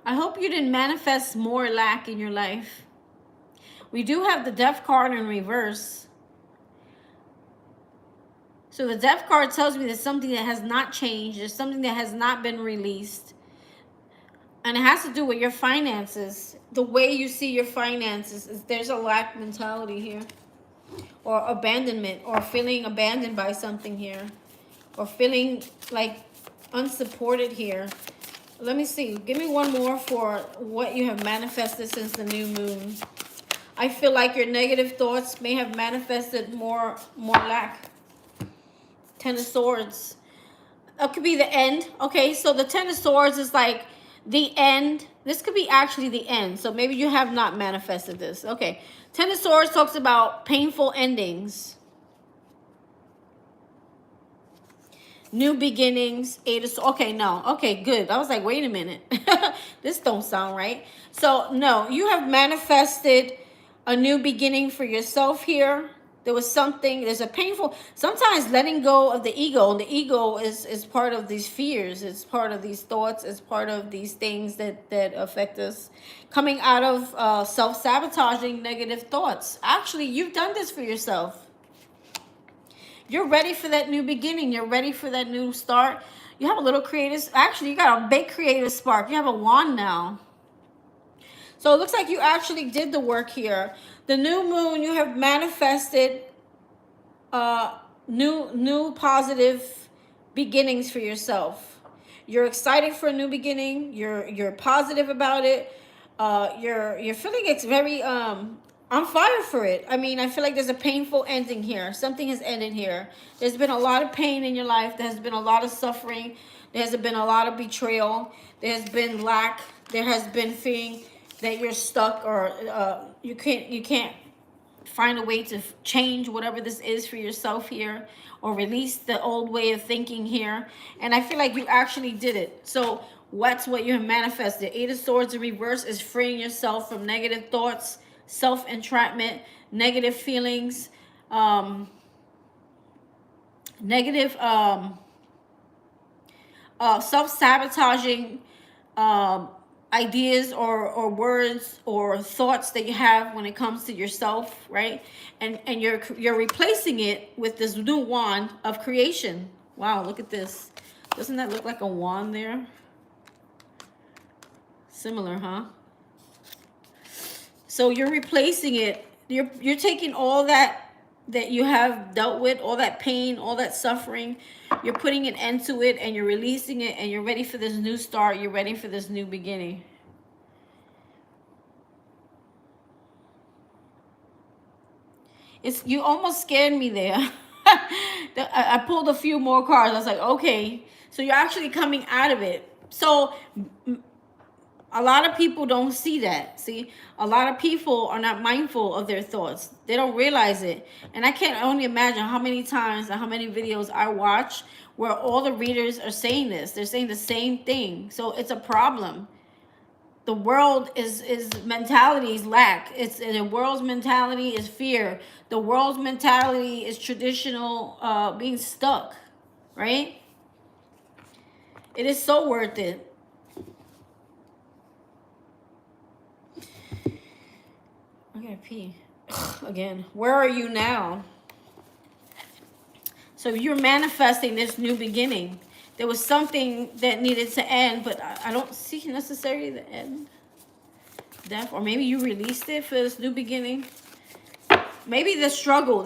[SPEAKER 1] I hope you didn't manifest more lack in your life. We do have the Death card in reverse. So the Death card tells me there's something that has not changed. There's something that has not been released. And it has to do with your finances. The way you see your finances. There's a lack mentality here. Or abandonment. Or feeling abandoned by something here. Or feeling like unsupported here. Let me see. Give me one more for what you have manifested since the new moon. I feel like your negative thoughts may have manifested more lack. Ten of Swords. It could be the end. Okay, so the Ten of Swords is like the end. This could be actually the end. So maybe you have not manifested this. Okay. Ten of Swords talks about painful endings. New beginnings. Eight of Swords. Okay, no. Okay, good. I was like, wait a minute. This don't sound right. So, no. You have manifested a new beginning for yourself here. There was something, there's a painful, sometimes letting go of the ego. And the ego is part of these fears. It's part of these thoughts. It's part of these things that affect us. Coming out of self-sabotaging negative thoughts. Actually, you've done this for yourself. You're ready for that new beginning. You're ready for that new start. You have a little creative, actually, you got a big creative spark. You have a wand now. So it looks like you actually did the work here. The new moon, you have manifested new positive beginnings for yourself. You're excited for a new beginning. You're positive about it. You're feeling it's very on fire for it. I mean, I feel like there's a painful ending here. Something has ended here. There's been a lot of pain in your life. There has been a lot of suffering. There has been a lot of betrayal. There has been lack. There has been feeling that you're stuck, or you can't find a way to change whatever this is for yourself here, or release the old way of thinking here. And I feel like you actually did it. So what's what you have manifested? Eight of Swords in reverse is freeing yourself from negative thoughts, self-entrapment, negative feelings, negative self-sabotaging ideas or words or thoughts that you have when it comes to yourself, right? And you're replacing it with this new wand of creation. Wow, look at this. Doesn't that look like a wand there? Similar, huh? So you're replacing it. You're taking all that you have dealt with, all that pain, all that suffering. You're putting an end to it, and you're releasing it, and you're ready for this new start. You're ready for this new beginning. You almost scared me there. I pulled a few more cards. I was like, okay, so you're actually coming out of it. So a lot of people don't see that. See, a lot of people are not mindful of their thoughts. They don't realize it. And I can't only imagine how many times and how many videos I watch where all the readers are saying this. They're saying the same thing. So it's a problem. The world is mentality is lack. The world's mentality is fear. The world's mentality is traditional being stuck, right? It is so worth it. I gotta pee again. Where are you now? So you're manifesting this new beginning. There was something that needed to end, but I don't see necessarily the end. Death, or maybe you released it for this new beginning. Maybe the struggle.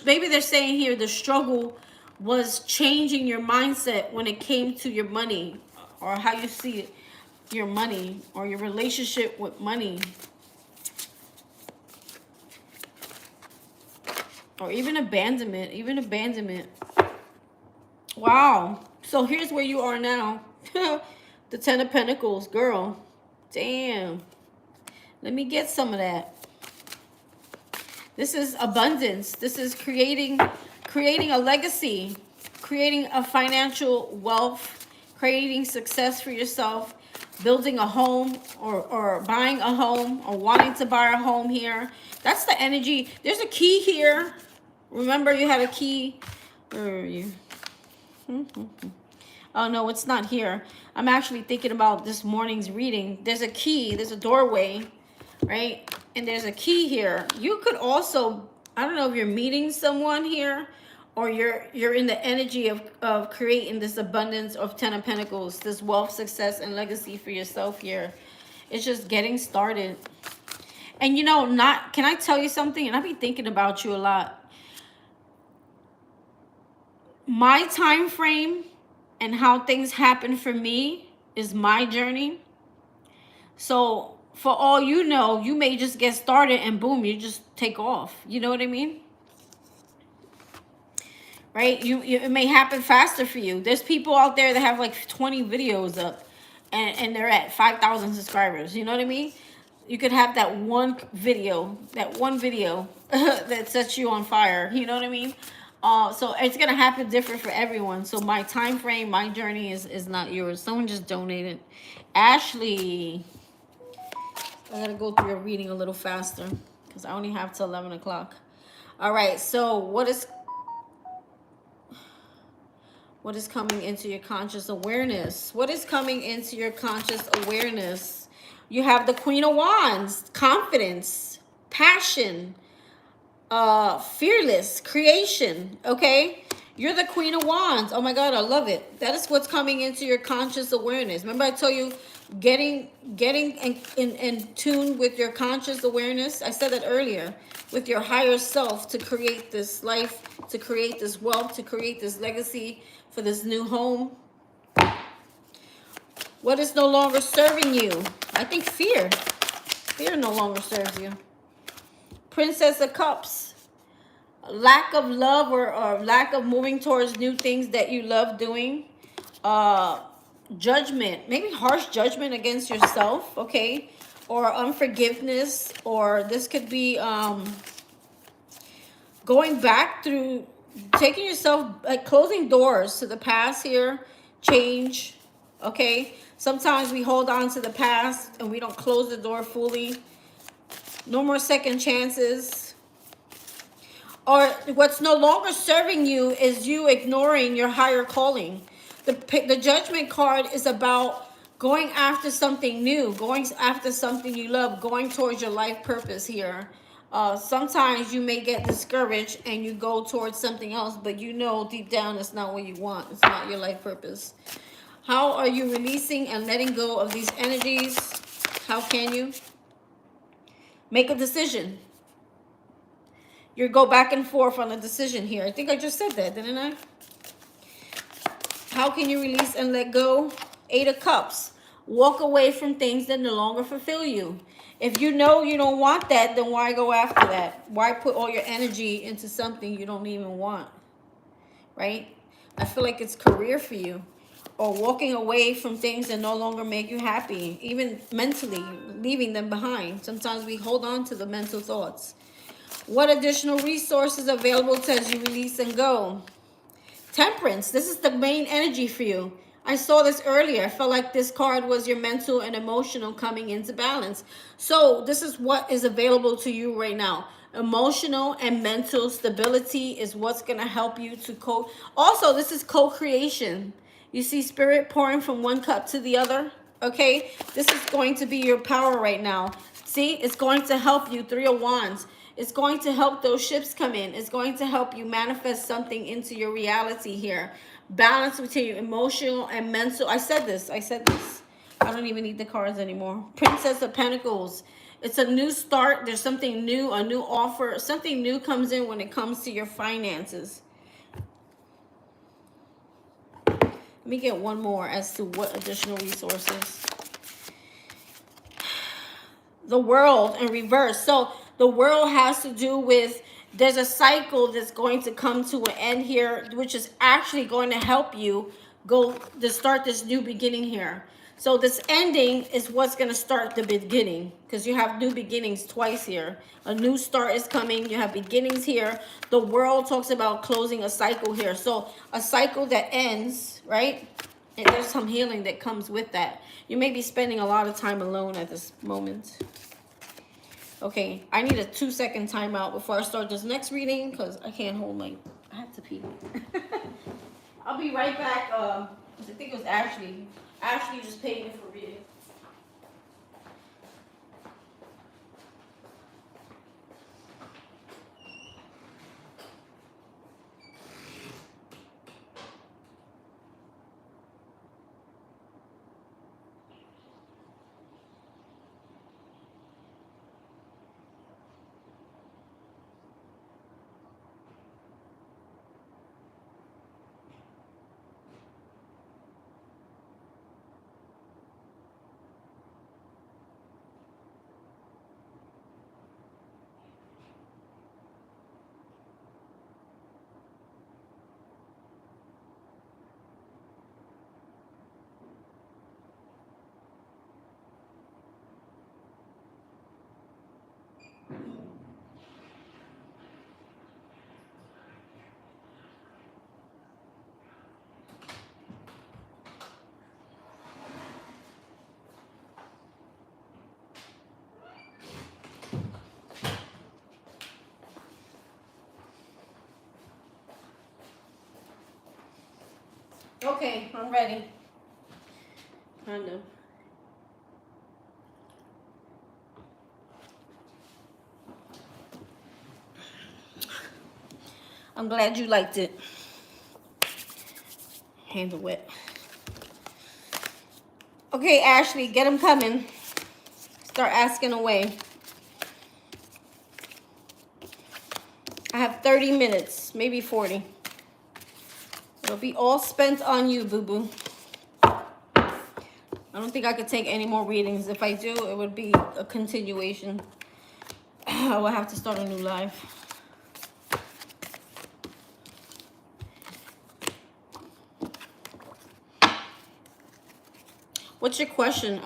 [SPEAKER 1] Maybe they're saying here the struggle was changing your mindset when it came to your money, or how you see it, your money, or your relationship with money. Or even abandonment. Wow. So here's where you are now. The Ten of Pentacles, girl. Damn. Let me get some of that. This is abundance. This is creating a legacy, creating a financial wealth, creating success for yourself, building a home, or buying a home, or wanting to buy a home here. That's the energy. There's a key here. Remember, you had a key. Where are you? Oh, no, it's not here. I'm actually thinking about this morning's reading. There's a key. There's a doorway, right? And there's a key here. You could also, I don't know if you're meeting someone here, or you're in the energy of creating this abundance of Ten of Pentacles, this wealth, success, and legacy for yourself here. It's just getting started. And you know, can I tell you something? And I've been thinking about you a lot. My time frame and how things happen for me is my journey. So for all you know, you may just get started and boom, you just take off. You know what I mean? right? It may happen faster for you. There's people out there that have like 20 videos up, and they're at 5,000 subscribers. You know what I mean? You could have that one video, that sets you on fire. You know what I mean? So it's gonna happen different for everyone. So my time frame, my journey is not yours. Someone just donated. Ashley, I gotta go through your reading a little faster because I only have till 11 o'clock. All right. So what is coming into your conscious awareness? What is coming into your conscious awareness? You have the Queen of Wands, confidence, passion, fearless, creation, okay? You're the Queen of Wands. Oh my God, I love it. That is what's coming into your conscious awareness. Remember I told you getting in tune with your conscious awareness? I said that earlier. With your higher self to create this life, to create this wealth, to create this legacy for this new home. What is no longer serving you? I think fear. Fear no longer serves you. Princess of Cups. Lack of love or lack of moving towards new things that you love doing. Judgment. Maybe harsh judgment against yourself, okay? Or unforgiveness. Or this could be going back through, taking yourself, like closing doors to the past here. Change, okay? Sometimes we hold on to the past and we don't close the door fully. No more second chances. Or what's no longer serving you is you ignoring your higher calling. The judgment card is about going after something new, going after something you love, going towards your life purpose here. Sometimes you may get discouraged and you go towards something else, but you know deep down it's not what you want. It's not your life purpose. How are you releasing and letting go of these energies? How can you? Make a decision. You go back and forth on a decision here. I think I just said that, didn't I? How can you release and let go? 8 of Cups. Walk away from things that no longer fulfill you. If you know you don't want that, then why go after that? Why put all your energy into something you don't even want? Right? I feel like it's career for you. Or walking away from things that no longer make you happy. Even mentally, leaving them behind. Sometimes we hold on to the mental thoughts. What additional resources are available to as you release and go? Temperance. This is the main energy for you. I saw this earlier. I felt like this card was your mental and emotional coming into balance. So this is what is available to you right now. Emotional and mental stability is what's going to help you to Also, this is co-creation. You see spirit pouring from one cup to the other. Okay, this is going to be your power right now. See, it's going to help you. 3 of Wands. It's going to help those ships come in. It's going to help you manifest something into your reality here. Balance between your emotional and mental. I said this. I don't even need the cards anymore. Princess of Pentacles. It's a new start. There's something new, a new offer. Something new comes in when it comes to your finances. Let me get one more as to what additional resources. The World in reverse. So the world has to do with, there's a cycle that's going to come to an end here, which is actually going to help you go to start this new beginning here. So this ending is what's going to start the beginning, because you have new beginnings twice here. A new start is coming. You have beginnings here. The world talks about closing a cycle here. So a cycle that ends, right? And there's some healing that comes with that. You may be spending a lot of time alone at this moment. Okay, I need a 2-second timeout before I start this next reading because I can't hold my... I have to pee. I'll be right back. I think it was Ashley. Ashley just paid me for reading. Okay, I'm ready. I know. I'm glad you liked it. Hands are wet. Okay, Ashley, get them coming. Start asking away. I have 30 minutes, maybe 40. It'll be all spent on you, boo-boo. I don't think I could take any more readings. If I do, it would be a continuation. I will have to start a new live. What's your question?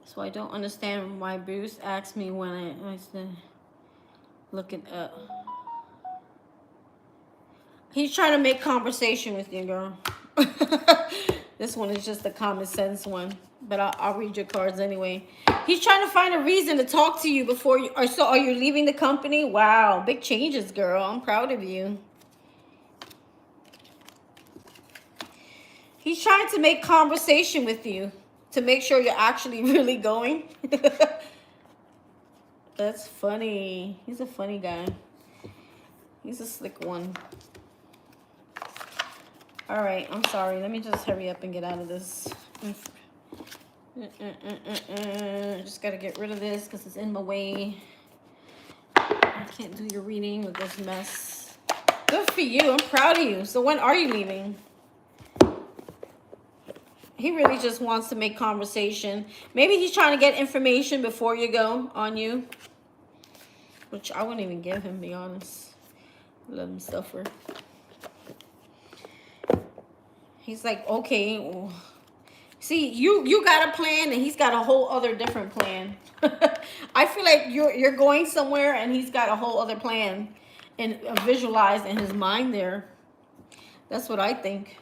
[SPEAKER 1] So I don't understand why Bruce asked me when I said, look it up. He's trying to make conversation with you, girl. This one is just a common sense one, but I'll read your cards anyway. He's trying to find a reason to talk to you before you are. So are you leaving the company? Wow, big changes, girl. I'm proud of you. He's trying to make conversation with you to make sure you're actually really going. That's funny. He's a funny guy. He's a slick one. All right, I'm sorry. Let me just hurry up and get out of this. Just got to get rid of this because it's in my way. I can't do your reading with this mess. Good for you. I'm proud of you. So when are you leaving? He really just wants to make conversation. Maybe he's trying to get information before you go on you. Which I wouldn't even give him, to be honest. Let him suffer. He's like, okay. See, you got a plan and he's got a whole other different plan. I feel like you're going somewhere and he's got a whole other plan and visualized in his mind there. That's what I think.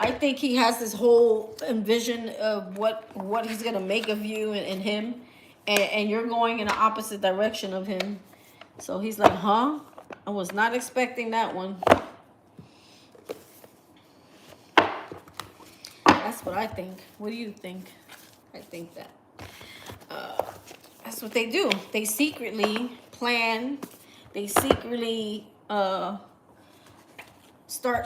[SPEAKER 1] I think he has this whole envision of what he's gonna make of you and him, and you're going in the opposite direction of him. So he's like, huh? I was not expecting that one. That's what I think. What do you think? I think that that's what they do. They secretly plan. They secretly start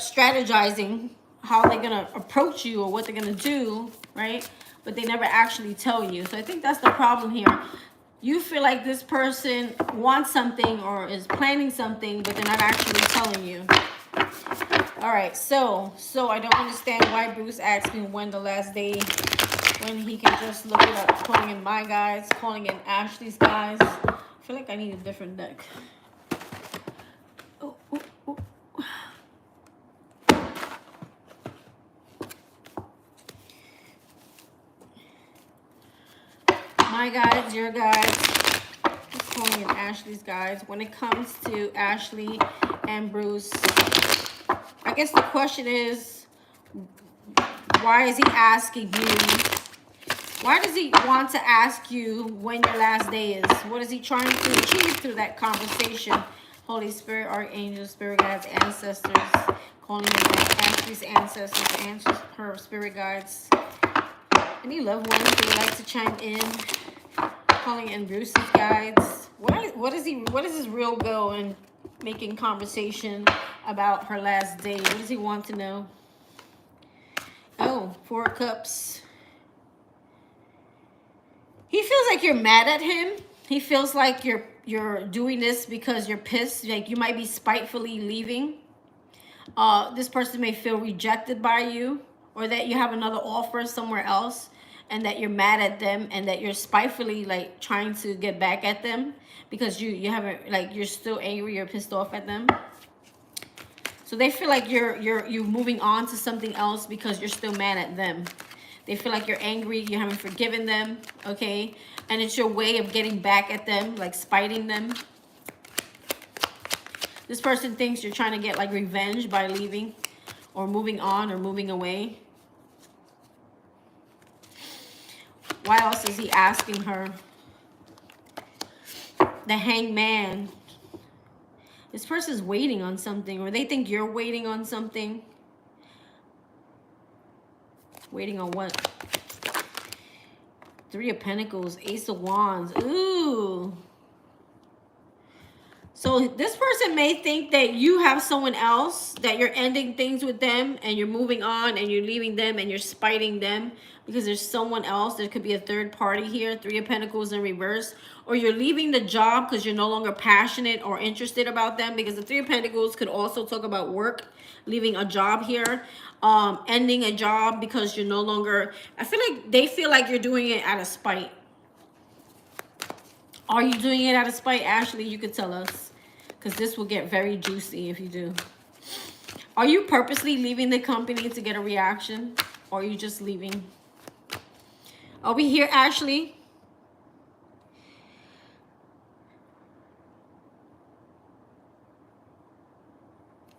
[SPEAKER 1] strategizing how they're gonna approach you or what they're gonna do, right? But they never actually tell you. So I think that's the problem here. You feel like this person wants something or is planning something, but they're not actually telling you. All right, so I don't understand why Bruce asked me when the last day, when he can just look it up, calling in my guys, calling in Ashley's guys. I feel like I need a different deck. Oh, oh, oh. My guys, your guys, just calling in Ashley's guys. When it comes to Ashley and Bruce, I guess the question is, why is he asking you? Why does he want to ask you when your last day is? What is he trying to achieve through that conversation? Holy Spirit, Archangels, Spirit Guides, Ancestors, calling in Ashley's ancestors, her Spirit Guides. Any loved ones who would like to chime in? Calling in Bruce's guides. What is his real goal in making conversation about her last day? What does he want to know? Oh, 4 of Cups. He feels like you're mad at him. He feels like you're doing this because you're pissed. Like you might be spitefully leaving. This person may feel rejected by you. or that you have another offer somewhere else, and that you're mad at them, and that you're spitefully like trying to get back at them because you haven't, like, you're still angry, you're pissed off at them. So they feel like you're moving on to something else because you're still mad at them. They feel like you're angry, you haven't forgiven them, okay? And it's your way of getting back at them, like spiting them. This person thinks you're trying to get like revenge by leaving or moving on or moving away. Why else is he asking her? The Hangman. This person's waiting on something, or they think you're waiting on something. Waiting on what? Three of Pentacles, Ace of Wands. Ooh. So this person may think that you have someone else, that you're ending things with them and you're moving on and you're leaving them and you're spiting them because there's someone else. There could be a third party here, Three of Pentacles in reverse. Or you're leaving the job because you're no longer passionate or interested about them, because the Three of Pentacles could also talk about work, leaving a job here, ending a job because you're no longer, I feel like they feel like you're doing it out of spite. Are you doing it out of spite, Ashley? You could tell us, because this will get very juicy if you do. Are you purposely leaving the company to get a reaction? Or are you just leaving? Are we here, Ashley?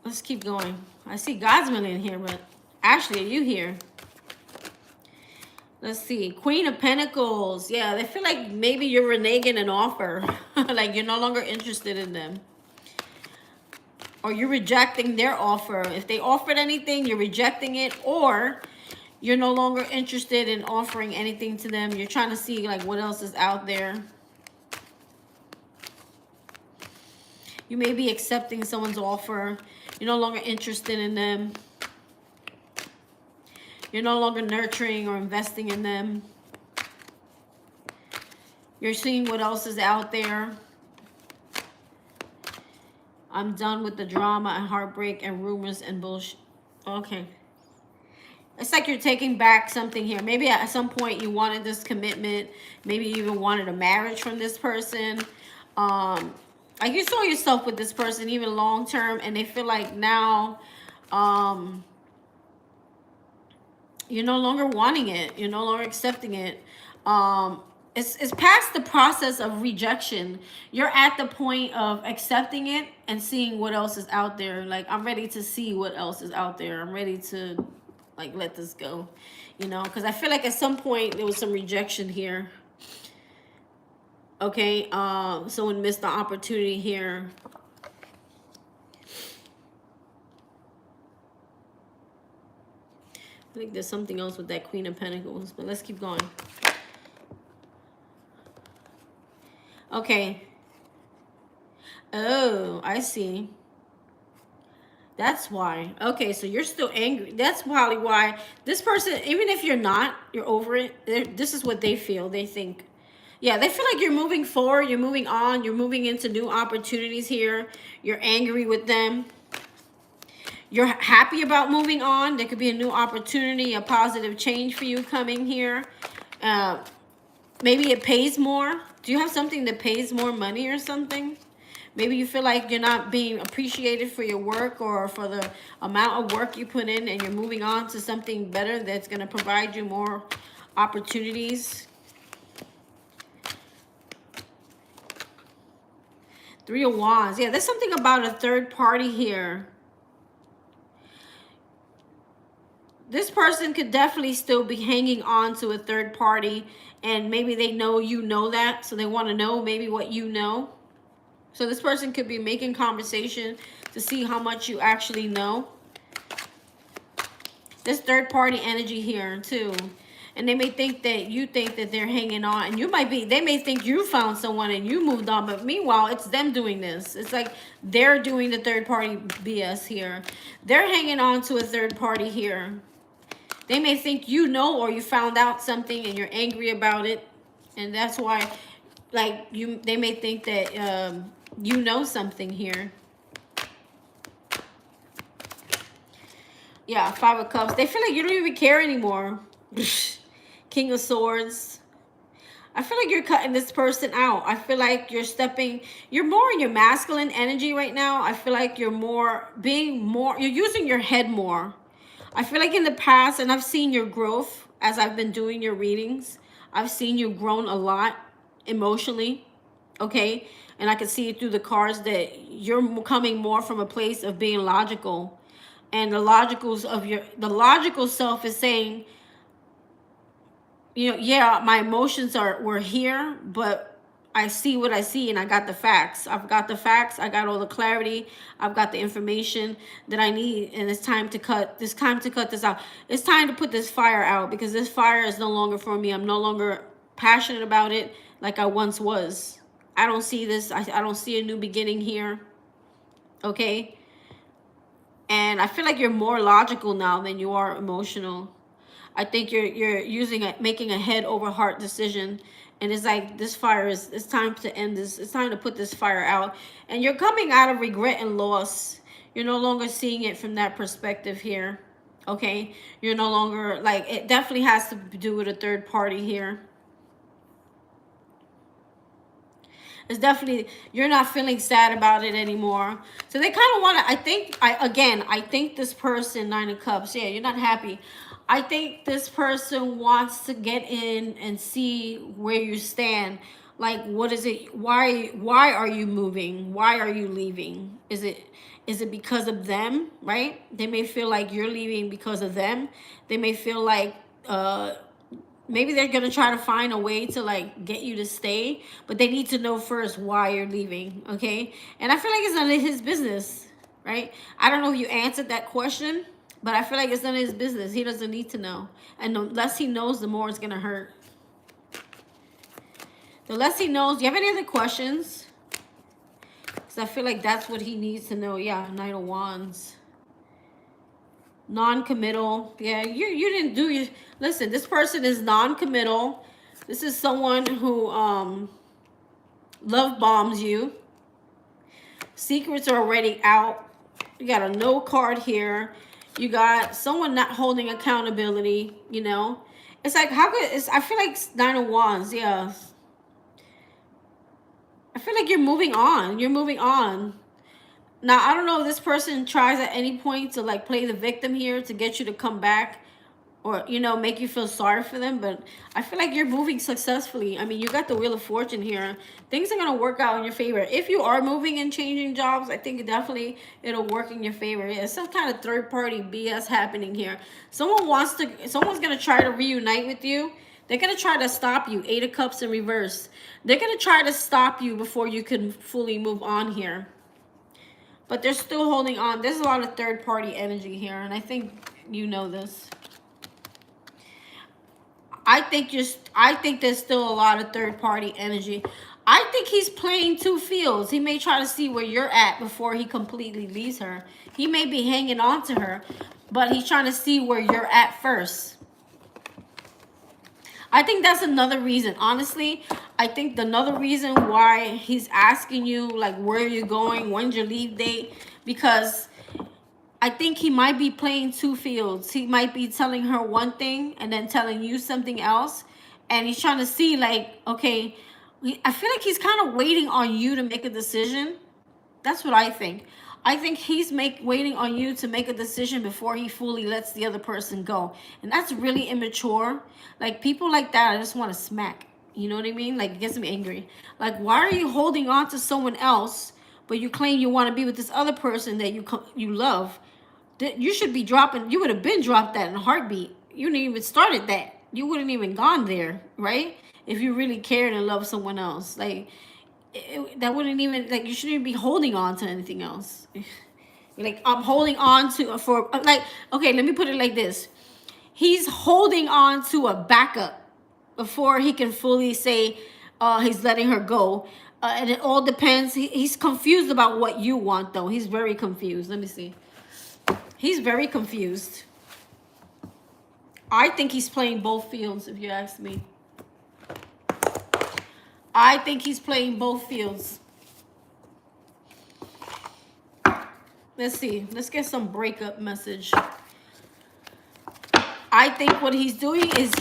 [SPEAKER 1] Let's keep going. I see Godsman in here, but Ashley, are you here? Let's see. Queen of Pentacles. Yeah, they feel like maybe you're reneging an offer. Like you're no longer interested in them. Or you're rejecting their offer. If they offered anything, you're rejecting it. Or you're no longer interested in offering anything to them. You're trying to see like what else is out there. You may be accepting someone's offer. You're no longer interested in them. You're no longer nurturing or investing in them. You're seeing what else is out there. I'm done with the drama and heartbreak and rumors and bullshit. Okay. It's like you're taking back something here. Maybe at some point you wanted this commitment. Maybe you even wanted a marriage from this person. Like you saw yourself with this person even long term, and they feel like now you're no longer wanting it. You're no longer accepting it. It's past the process of rejection. You're at the point of accepting it and seeing what else is out there. Like, I'm ready to see what else is out there. I'm ready to, like, let this go. You know, because I feel like at some point there was some rejection here. Okay, someone missed the opportunity here. I think there's something else with that Queen of Pentacles, but let's keep going. Okay. Oh, I see. That's why. Okay, so you're still angry. That's probably why this person, even if you're not, you're over it. This is what they feel. They think. Yeah, they feel like you're moving forward. You're moving on. You're moving into new opportunities here. You're angry with them. You're happy about moving on. There could be a new opportunity, a positive change for you coming here. Maybe it pays more. Do you have something that pays more money or something? Maybe you feel like you're not being appreciated for your work or for the amount of work you put in, and you're moving on to something better that's going to provide you more opportunities. Three of Wands. Yeah, there's something about a third party here. This person could definitely still be hanging on to a third party, and maybe they know you know that, so they want to know maybe what you know. So this person could be making conversation to see how much you actually know. There's third party energy here too. And they may think that you think that they're hanging on, and you might be, they may think you found someone and you moved on, but meanwhile, it's them doing this. It's like they're doing the third party BS here. They're hanging on to a third party here. They may think you know, or you found out something and you're angry about it. And that's why, like, they may think that you know something here. Yeah, Five of Cups. They feel like you don't even care anymore. King of Swords. I feel like you're cutting this person out. I feel like you're more in your masculine energy right now. I feel like you're you're using your head more. I feel like in the past, and I've seen your growth as I've been doing your readings, I've seen you grown a lot emotionally, okay? And I can see it through the cards that you're coming more from a place of being logical. And the logical self is saying, you know, yeah, my emotions were here, but I see what I see and I got the facts. I've got the facts, I got all the clarity, I've got the information that I need, and it's time to cut this out. It's time to put this fire out because this fire is no longer for me. I'm no longer passionate about it like I once was. I don't see this, I don't see a new beginning here. Okay? And I feel like you're more logical now than you are emotional. I think you're making a head over heart decision, and it's like this fire is. It's time to end this. It's time to put this fire out, and you're coming out of regret and loss. You're no longer seeing it from that perspective here. Okay, you're no longer like it. Definitely has to do with a third party here. It's definitely, you're not feeling sad about it anymore. So they kind of want to, I think this person, Nine of Cups, yeah, you're not happy. I think this person wants to get in and see where you stand. Like, what is it? Why are you moving? Why are you leaving? Is it because of them, right? They may feel like you're leaving because of them. They may feel like, maybe they're gonna try to find a way to like get you to stay, but they need to know first why you're leaving, okay? And I feel like it's none of his business, right? I don't know if you answered that question, but I feel like it's none of his business. He doesn't need to know, and the less he knows, the more it's gonna hurt. The less he knows. Do you have any other questions? Because I feel like that's what he needs to know. Yeah, Knight of Wands. Non-committal. Yeah, you didn't do your, listen, this person is non-committal. This is someone who love bombs you. Secrets are already out. You got a no card here. You got someone not holding accountability, you know. It's like, how could it's, I feel like Nine of Wands, yeah. I feel like you're moving on. You're moving on. Now, I don't know if this person tries at any point to like play the victim here to get you to come back or, you know, make you feel sorry for them. But I feel like you're moving successfully. I mean, you got the Wheel of Fortune here. Things are going to work out in your favor. If you are moving and changing jobs, I think definitely it'll work in your favor. Yeah, some kind of third party BS happening here. Someone's going to try to reunite with you. They're going to try to stop you. Eight of Cups in reverse. They're going to try to stop you before you can fully move on here. But they're still holding on. There's a lot of third-party energy here, and I think you know this. I think there's still a lot of third-party energy. I think he's playing two fields. He may try to see where you're at before he completely leaves her. He may be hanging on to her, but he's trying to see where you're at first. I think that's another reason. Honestly, I think another reason why he's asking you, like, where are you going? When's your leave date? Because I think he might be playing two fields. He might be telling her one thing and then telling you something else. And he's trying to see, like, okay, I feel like he's kind of waiting on you to make a decision. That's what I think. I think he's waiting on you to make a decision before he fully lets the other person go. And that's really immature. Like, people like that, I just want to smack. You know what I mean? Like, it gets me angry. Like, why are you holding on to someone else, but you claim you want to be with this other person that you love? You should be dropping. You would have been dropped that in a heartbeat. You didn't even started that. You wouldn't even gone there, right? If you really cared and loved someone else. Like, that wouldn't even, like, you shouldn't even be holding on to anything else. Like, I'm holding on to, for, like, okay, let me put it like this. He's holding on to a backup before he can fully say he's letting her go. And it all depends. He's confused about what you want, though. He's very confused. Let me see. He's very confused. I think he's playing both fields, if you ask me. I think he's playing both fields. Let's see. Let's get some breakup message. I think what he's doing is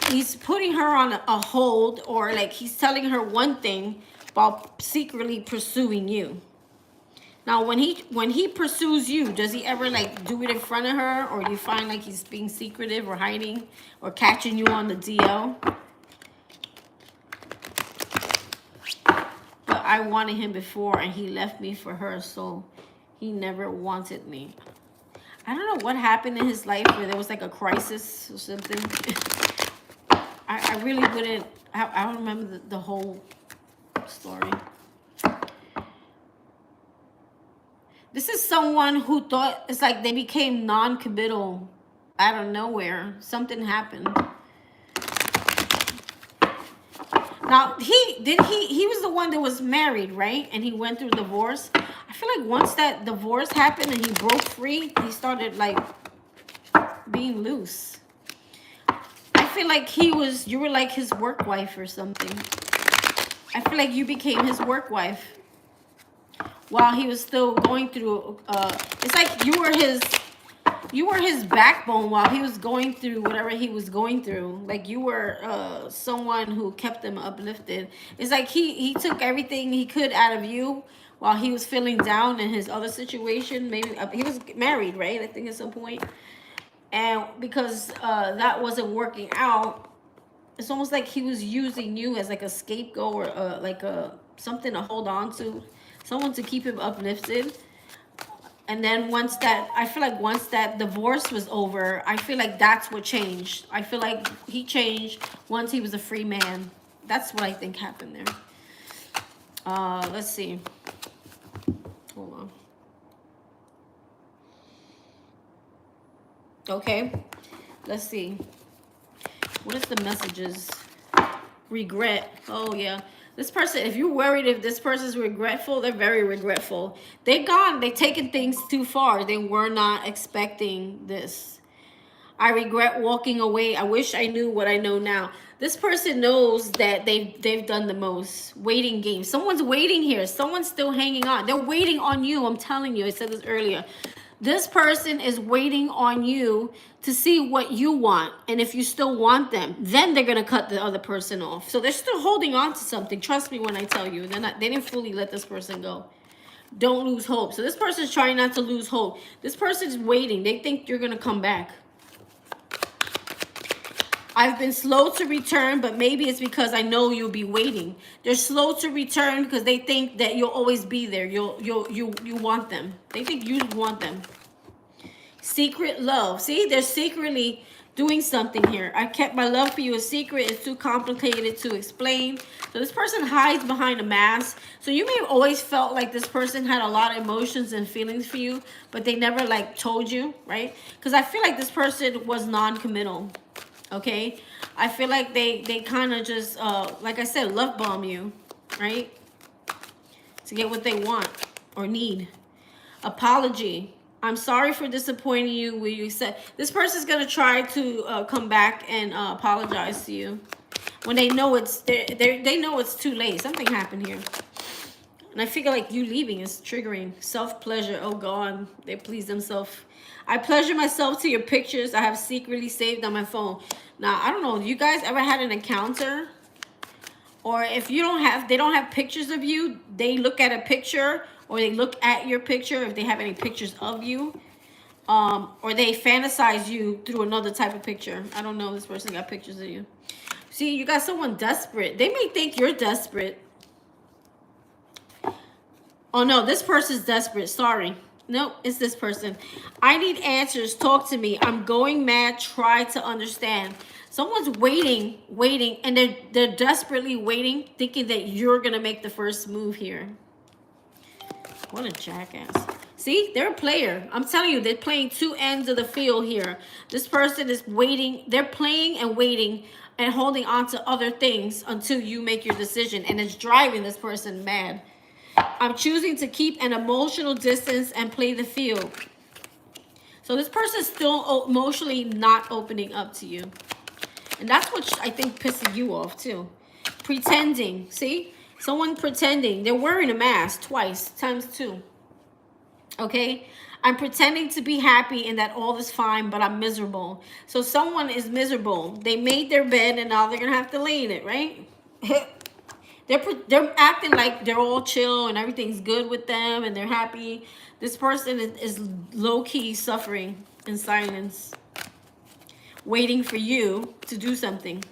[SPEAKER 1] he's putting her on a hold, or like he's telling her one thing while secretly pursuing you. Now, when he pursues you, does he ever like do it in front of her, or do you find like he's being secretive or hiding or catching you on the DL? But I wanted him before and he left me for her, so he never wanted me. I don't know what happened in his life where there was like a crisis or something. I really wouldn't, I don't remember the whole story. This is someone who thought, it's like they became non-committal out of nowhere. Something happened. Now, he was the one that was married, right? And he went through divorce. I feel like once that divorce happened and he broke free, he started like being loose. I feel like you were like his work wife or something. I feel like you became his work wife while he was still going through, it's like you were his backbone while he was going through whatever he was going through. Like you were someone who kept him uplifted. It's like he took everything he could out of you while he was feeling down in his other situation. Maybe he was married, right? I think at some point. And because that wasn't working out, it's almost like he was using you as like a scapegoat, or like something to hold on to, someone to keep him uplifted. And then once that divorce was over, I feel like that's what changed. I feel like he changed once he was a free man. That's what I think happened there. Let's see. Hold on. Okay. Let's see. What is the messages? Regret. Oh, yeah. This person, if you're worried if this person's regretful, they're very regretful. They're gone. They're taking things too far. They were not expecting this. I regret walking away. I wish I knew what I know now. This person knows that they've done the most. Waiting game. Someone's waiting here. Someone's still hanging on. They're waiting on you. I'm telling you. I said this earlier. This person is waiting on you to see what you want. And if you still want them, then they're going to cut the other person off. So they're still holding on to something. Trust me when I tell you. They didn't fully let this person go. Don't lose hope. So this person is trying not to lose hope. This person is waiting. They think you're going to come back. I've been slow to return, but maybe it's because I know you'll be waiting. They're slow to return because they think that you'll always be there. You want them. They think you want them. Secret love. See, they're secretly doing something here. I kept my love for you a secret. It's too complicated to explain. So this person hides behind a mask. So you may have always felt like this person had a lot of emotions and feelings for you, but they never like told you, right? Because I feel like this person was non-committal. Okay, I feel like they kind of just, like I said, love bomb you, right? To get what they want or need. Apology. I'm sorry for disappointing you. When you said this person's gonna try to come back and apologize to you when they know they know it's too late. Something happened here, and I figure like you leaving is triggering. Self-pleasure. Oh God, they please themselves. I pleasure myself to your pictures I have secretly saved on my phone. Now, I don't know, you guys ever had an encounter? Or if they don't have pictures of you, they look at a picture, or they look at your picture if they have any pictures of you. Or they fantasize you through another type of picture. I don't know if this person got pictures of you. See, you got someone desperate. They may think you're desperate. Oh no, this person's desperate. Sorry. Nope, it's this person. I need answers. Talk to me. I'm going mad. Try to understand. Someone's waiting, and they're desperately waiting, thinking that you're going to make the first move here. What a jackass. See, they're a player. I'm telling you, they're playing two ends of the field here. This person is waiting. They're playing and waiting and holding on to other things until you make your decision. And it's driving this person mad. I'm choosing to keep an emotional distance and play the field. So this person's still emotionally not opening up to you. And that's what I think pisses you off too. Pretending. See? Someone pretending. They're wearing a mask twice, times two. Okay? I'm pretending to be happy and that all is fine, but I'm miserable. So someone is miserable. They made their bed and now they're going to have to lay in it, right? They're acting like they're all chill and everything's good with them and they're happy. This person is low-key suffering in silence, waiting for you to do something.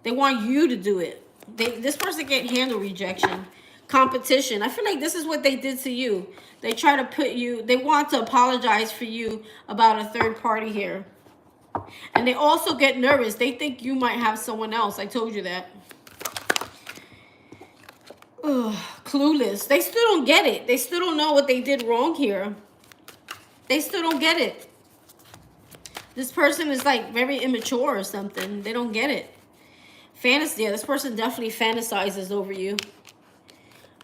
[SPEAKER 1] They want you to do it. This person can't handle rejection. Competition. I feel like this is what they did to you. They try to put you, they want to apologize for you about a third party here. And they also get nervous. They think you might have someone else. I told you that. Ugh, clueless. They still don't get it. They still don't know what they did wrong here. They still don't get it. This person is like very immature or something. They don't get it. Fantasy. Yeah, this person definitely fantasizes over you.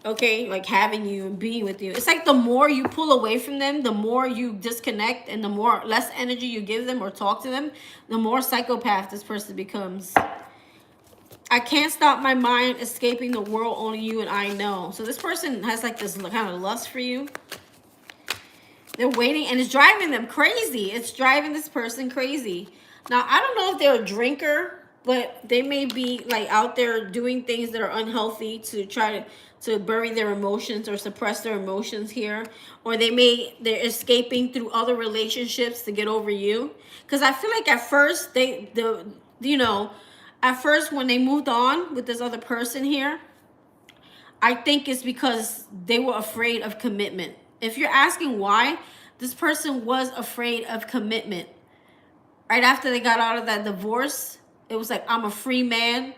[SPEAKER 1] Okay, like having you and being with you. It's like the more you pull away from them, the more you disconnect, and the more less energy you give them or talk to them, the more psychopath this person becomes. I can't stop my mind escaping the world, only you and I know. So this person has like this kind of lust for you. They're waiting, and it's driving them crazy. It's driving this person crazy. Now, I don't know if they're a drinker, but they may be like out there doing things that are unhealthy to try to bury their emotions or suppress their emotions here. Or they're escaping through other relationships to get over you. Because I feel like at first, at first when they moved on with this other person here, I think it's because they were afraid of commitment. If you're asking why, this person was afraid of commitment. Right after they got out of that divorce, it was like, I'm a free man.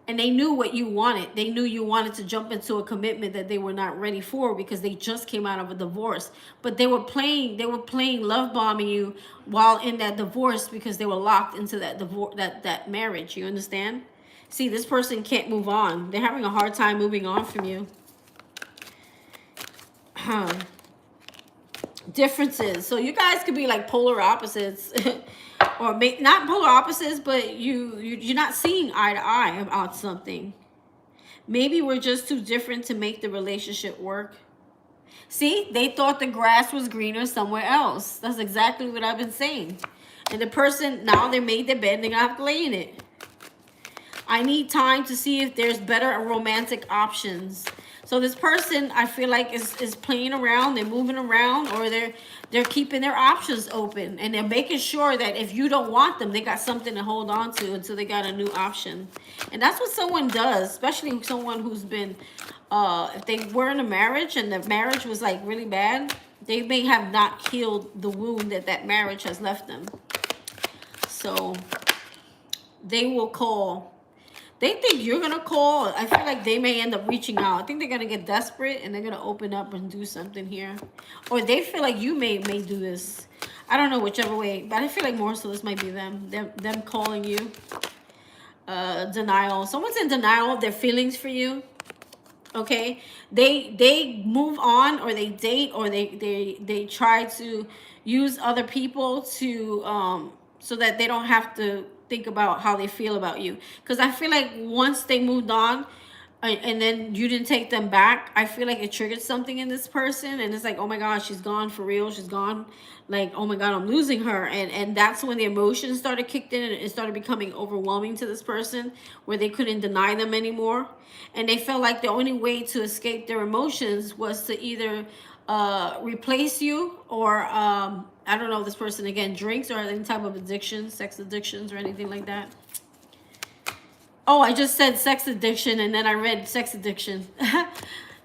[SPEAKER 1] And they knew what you wanted. They knew you wanted to jump into a commitment that they were not ready for because they just came out of a divorce. But they were playing love bombing you while in that divorce because they were locked into that divorce, that marriage. You understand? See, this person can't move on. They're having a hard time moving on from you. Differences. So you guys could be like polar opposites. Or not polar opposites, but you're not seeing eye to eye about something. Maybe we're just too different to make the relationship work. See, they thought the grass was greener somewhere else. That's exactly what I've been saying. And the person, now they made their bed, they're going to have to lay in it. I need time to see if there's better romantic options. So this person, I feel like, is playing around. They're moving around, or they're keeping their options open. And they're making sure that if you don't want them, they got something to hold on to until they got a new option. And that's what someone does, especially someone who's been, if they were in a marriage and the marriage was like really bad, they may have not healed the wound that marriage has left them. So they will call. They think you're going to call. I feel like they may end up reaching out. I think they're going to get desperate and they're going to open up and do something here. Or they feel like you may do this. I don't know, whichever way. But I feel like more so this might be them. Them calling you. Denial. Someone's in denial of their feelings for you. Okay? They move on, or they date, or they try to use other people to so that they don't have to think about how they feel about you. Because I feel like once they moved on and then you didn't take them back, I feel like it triggered something in this person, and it's like, oh my god, she's gone for real, she's gone, like, oh my god, I'm losing her. And that's when the emotions started kicked in, and it started becoming overwhelming to this person, where they couldn't deny them anymore, and they felt like the only way to escape their emotions was to either replace you, or I don't know if this person, again, drinks or any type of addiction, sex addictions or anything like that. Oh, I just said sex addiction and then I read sex addiction.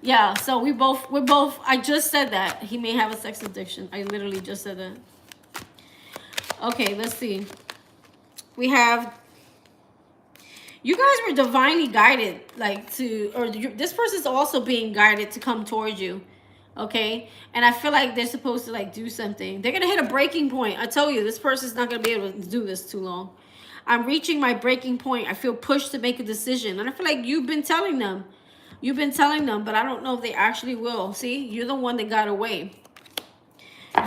[SPEAKER 1] Yeah, so we're both, I just said that. He may have a sex addiction. I literally just said that. Okay, let's see. We have, you guys were divinely guided, like this person's also being guided to come towards you. Okay, and I feel like they're supposed to like do something. They're gonna hit a breaking point. I tell you, this person's not gonna be able to do this too long. I'm reaching my breaking point. I feel pushed to make a decision, and I feel like you've been telling them, but I don't know if they actually will. See, you're the one that got away.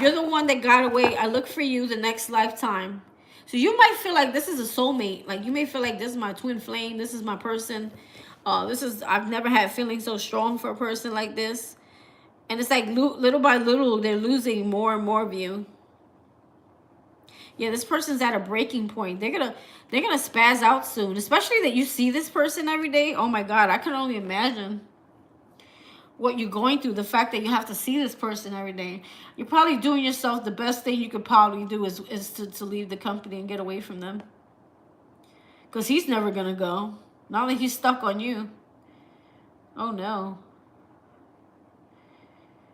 [SPEAKER 1] You're the one that got away. I look for you the next lifetime. So you might feel like this is a soulmate. Like you may feel like this is my twin flame. This is my person. I've never had feelings so strong for a person like this. And it's like little by little, they're losing more and more of you. Yeah, this person's at a breaking point. They're gonna spaz out soon. Especially that you see this person every day. Oh my God, I can only imagine what you're going through. The fact that you have to see this person every day. You're probably doing yourself the best thing you could probably do is to leave the company and get away from them. Because he's never gonna go. Not like he's stuck on you. Oh no.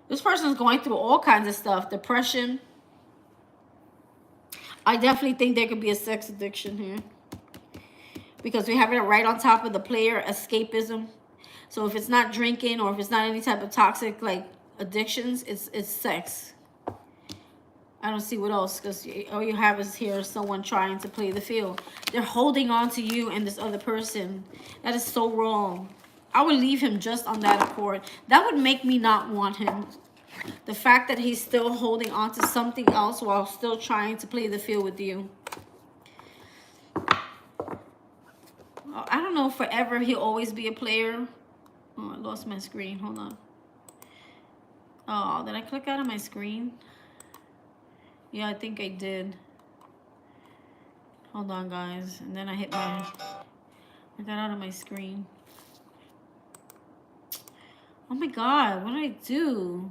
[SPEAKER 1] This person's going through all kinds of stuff. Depression. I definitely think there could be a sex addiction here. Because we have it right on top of the player, escapism. So if it's not drinking or if it's not any type of toxic like addictions, it's sex. I don't see what else, because all you have is here someone trying to play the field. They're holding on to you and this other person. That is so wrong. I would leave him just on that accord. That would make me not want him. The fact that he's still holding on to something else while still trying to play the field with you. I don't know, forever he'll always be a player. Oh, I lost my screen. Hold on. Oh, did I click out of my screen? Yeah, I think I did. Hold on, guys. And then I got out of my screen. Oh my God, what did I do?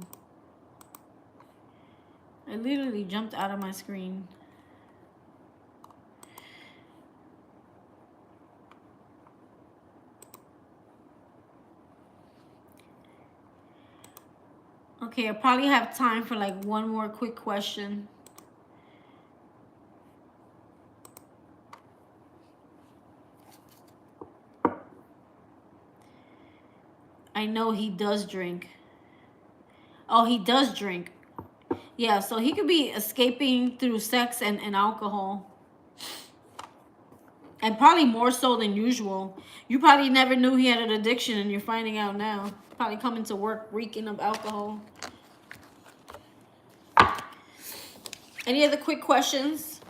[SPEAKER 1] I literally jumped out of my screen. Okay, I probably have time for like one more quick question. I know he does drink. Oh, he does drink. Yeah, so he could be escaping through sex and alcohol. And probably more so than usual. You probably never knew he had an addiction and you're finding out now. Probably coming to work reeking of alcohol. Any other quick questions?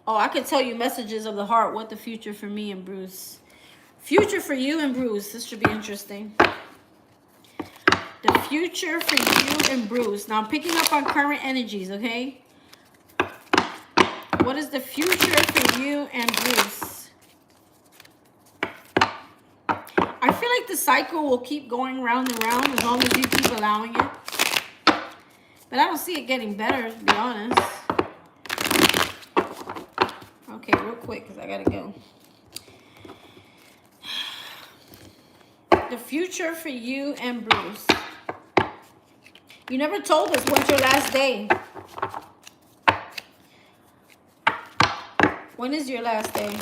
[SPEAKER 1] Oh, I could tell you messages of the heart. What the future for me and Bruce. Future for you and Bruce. This should be interesting. The future for you and Bruce. Now, I'm picking up on current energies, okay? What is the future for you and Bruce? I feel like the cycle will keep going round and round as long as you keep allowing it. But I don't see it getting better, to be honest. Okay, real quick, because I got to go. The future for you and Bruce. You never told us when's your last day. When is your last day?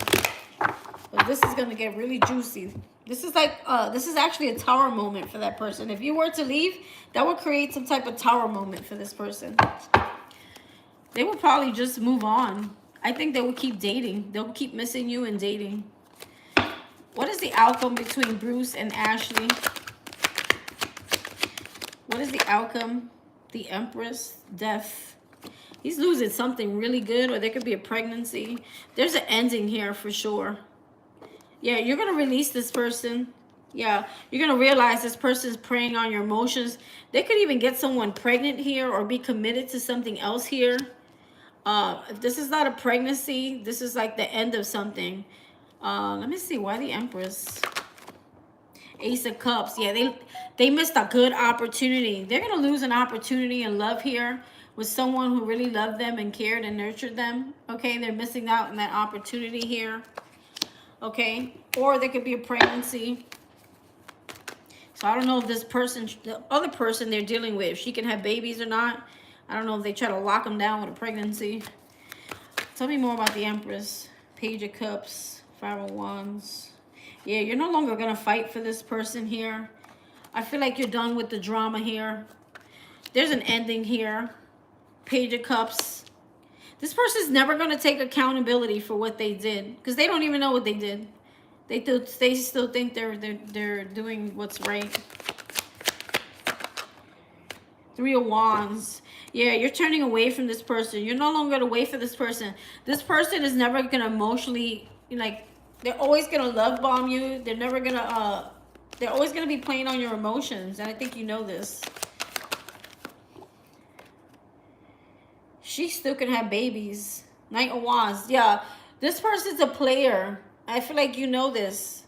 [SPEAKER 1] But this is going to get really juicy. This is like, this is actually a tower moment for that person. If you were to leave, that would create some type of tower moment for this person. They would probably just move on. I think they would keep dating. They'll keep missing you and dating. What is the outcome between Bruce and Ashley? What is the outcome? The Empress, death. He's losing something really good, or there could be a pregnancy. There's an ending here for sure. Yeah, you're going to release this person. Yeah, you're going to realize this person's preying on your emotions. They could even get someone pregnant here or be committed to something else here. If this is not a pregnancy, this is like the end of something. Let me see. Why the Empress? Ace of Cups. Yeah, they missed a good opportunity. They're going to lose an opportunity in love here with someone who really loved them and cared and nurtured them. Okay, they're missing out on that opportunity here. Okay, or there could be a pregnancy. So I don't know if this person, the other person they're dealing with, if she can have babies or not. I don't know if they try to lock them down with a pregnancy. Tell me more about the Empress. Page of Cups, Five of Wands. Yeah, you're no longer going to fight for this person here. I feel like you're done with the drama here. There's an ending here. Page of Cups. This person's never going to take accountability for what they did, because they don't even know what they did. They still think they're doing what's right. Three of Wands. Yeah, you're turning away from this person. You're no longer going to wait for this person. This person is never going to emotionally, like, they're always going to love bomb you. They're never going to, they're always going to be playing on your emotions. And I think you know this. She still can have babies. Knight of Wands. Yeah, this person's a player. I feel like you know this.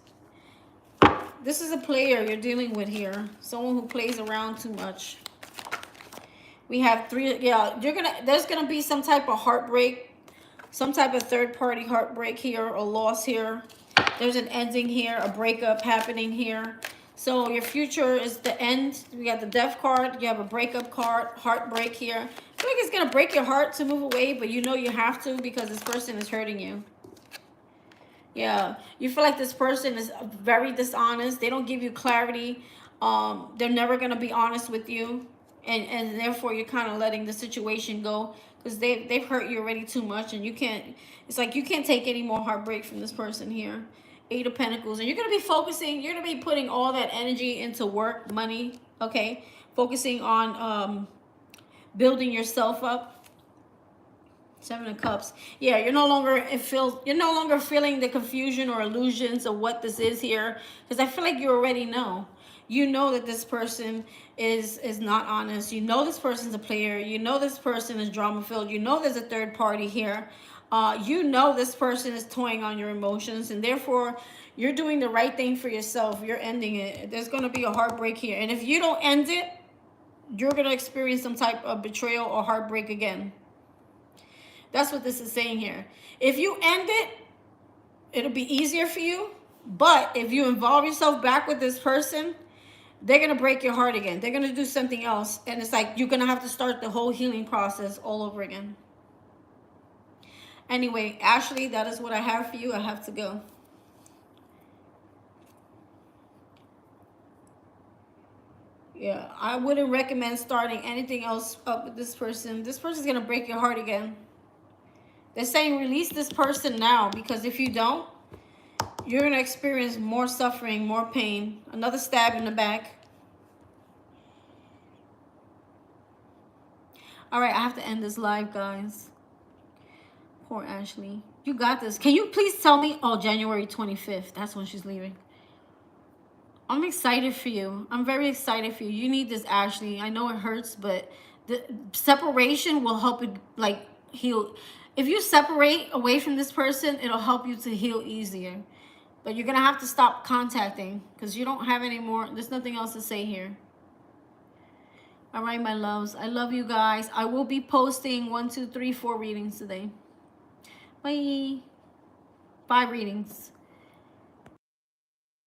[SPEAKER 1] This is a player you're dealing with here. Someone who plays around too much. We have three. Yeah, there's gonna be some type of heartbreak, some type of third-party heartbreak here, or loss here. There's an ending here, a breakup happening here. So your future is the end. We got the death card. You have a breakup card, heartbreak here. I feel like it's gonna break your heart to move away, but you know you have to because this person is hurting you. Yeah, you feel like this person is very dishonest. They don't give you clarity. They're never gonna be honest with you, and therefore you're kind of letting the situation go because they've hurt you already too much, and you can't. It's like you can't take any more heartbreak from this person here. Eight of Pentacles, and you're gonna be focusing. You're gonna be putting all that energy into work, money. Okay, focusing on building yourself up. Seven of Cups. Yeah, you're no longer feeling the confusion or illusions of what this is here, because I feel like you already know. You know that this person is not honest. You know this person's a player. You know this person is drama filled. You know there's a third party here. You know this person is toying on your emotions, and therefore you're doing the right thing for yourself. You're ending it. There's going to be a heartbreak here, and if you don't end it, you're going to experience some type of betrayal or heartbreak again. That's what this is saying here. If you end it, it'll be easier for you. But if you involve yourself back with this person, they're going to break your heart again. They're going to do something else. And it's like you're going to have to start the whole healing process all over again. Anyway, Ashley, that is what I have for you. I have to go. Yeah, I wouldn't recommend starting anything else up with this person. This person's going to break your heart again. They're saying release this person now, because if you don't, you're going to experience more suffering, more pain. Another stab in the back. All right, I have to end this live, guys. Poor Ashley. You got this. Can you please tell me? Oh, January 25th. That's when she's leaving. I'm excited for you. I'm very excited for you. You need this, Ashley. I know it hurts, but the separation will help it, like, heal. If you separate away from this person, it'll help you to heal easier. But you're going to have to stop contacting because you don't have any more. There's nothing else to say here. All right, my loves. I love you guys. I will be posting 1, 2, 3, 4 readings today. Bye. 5 readings.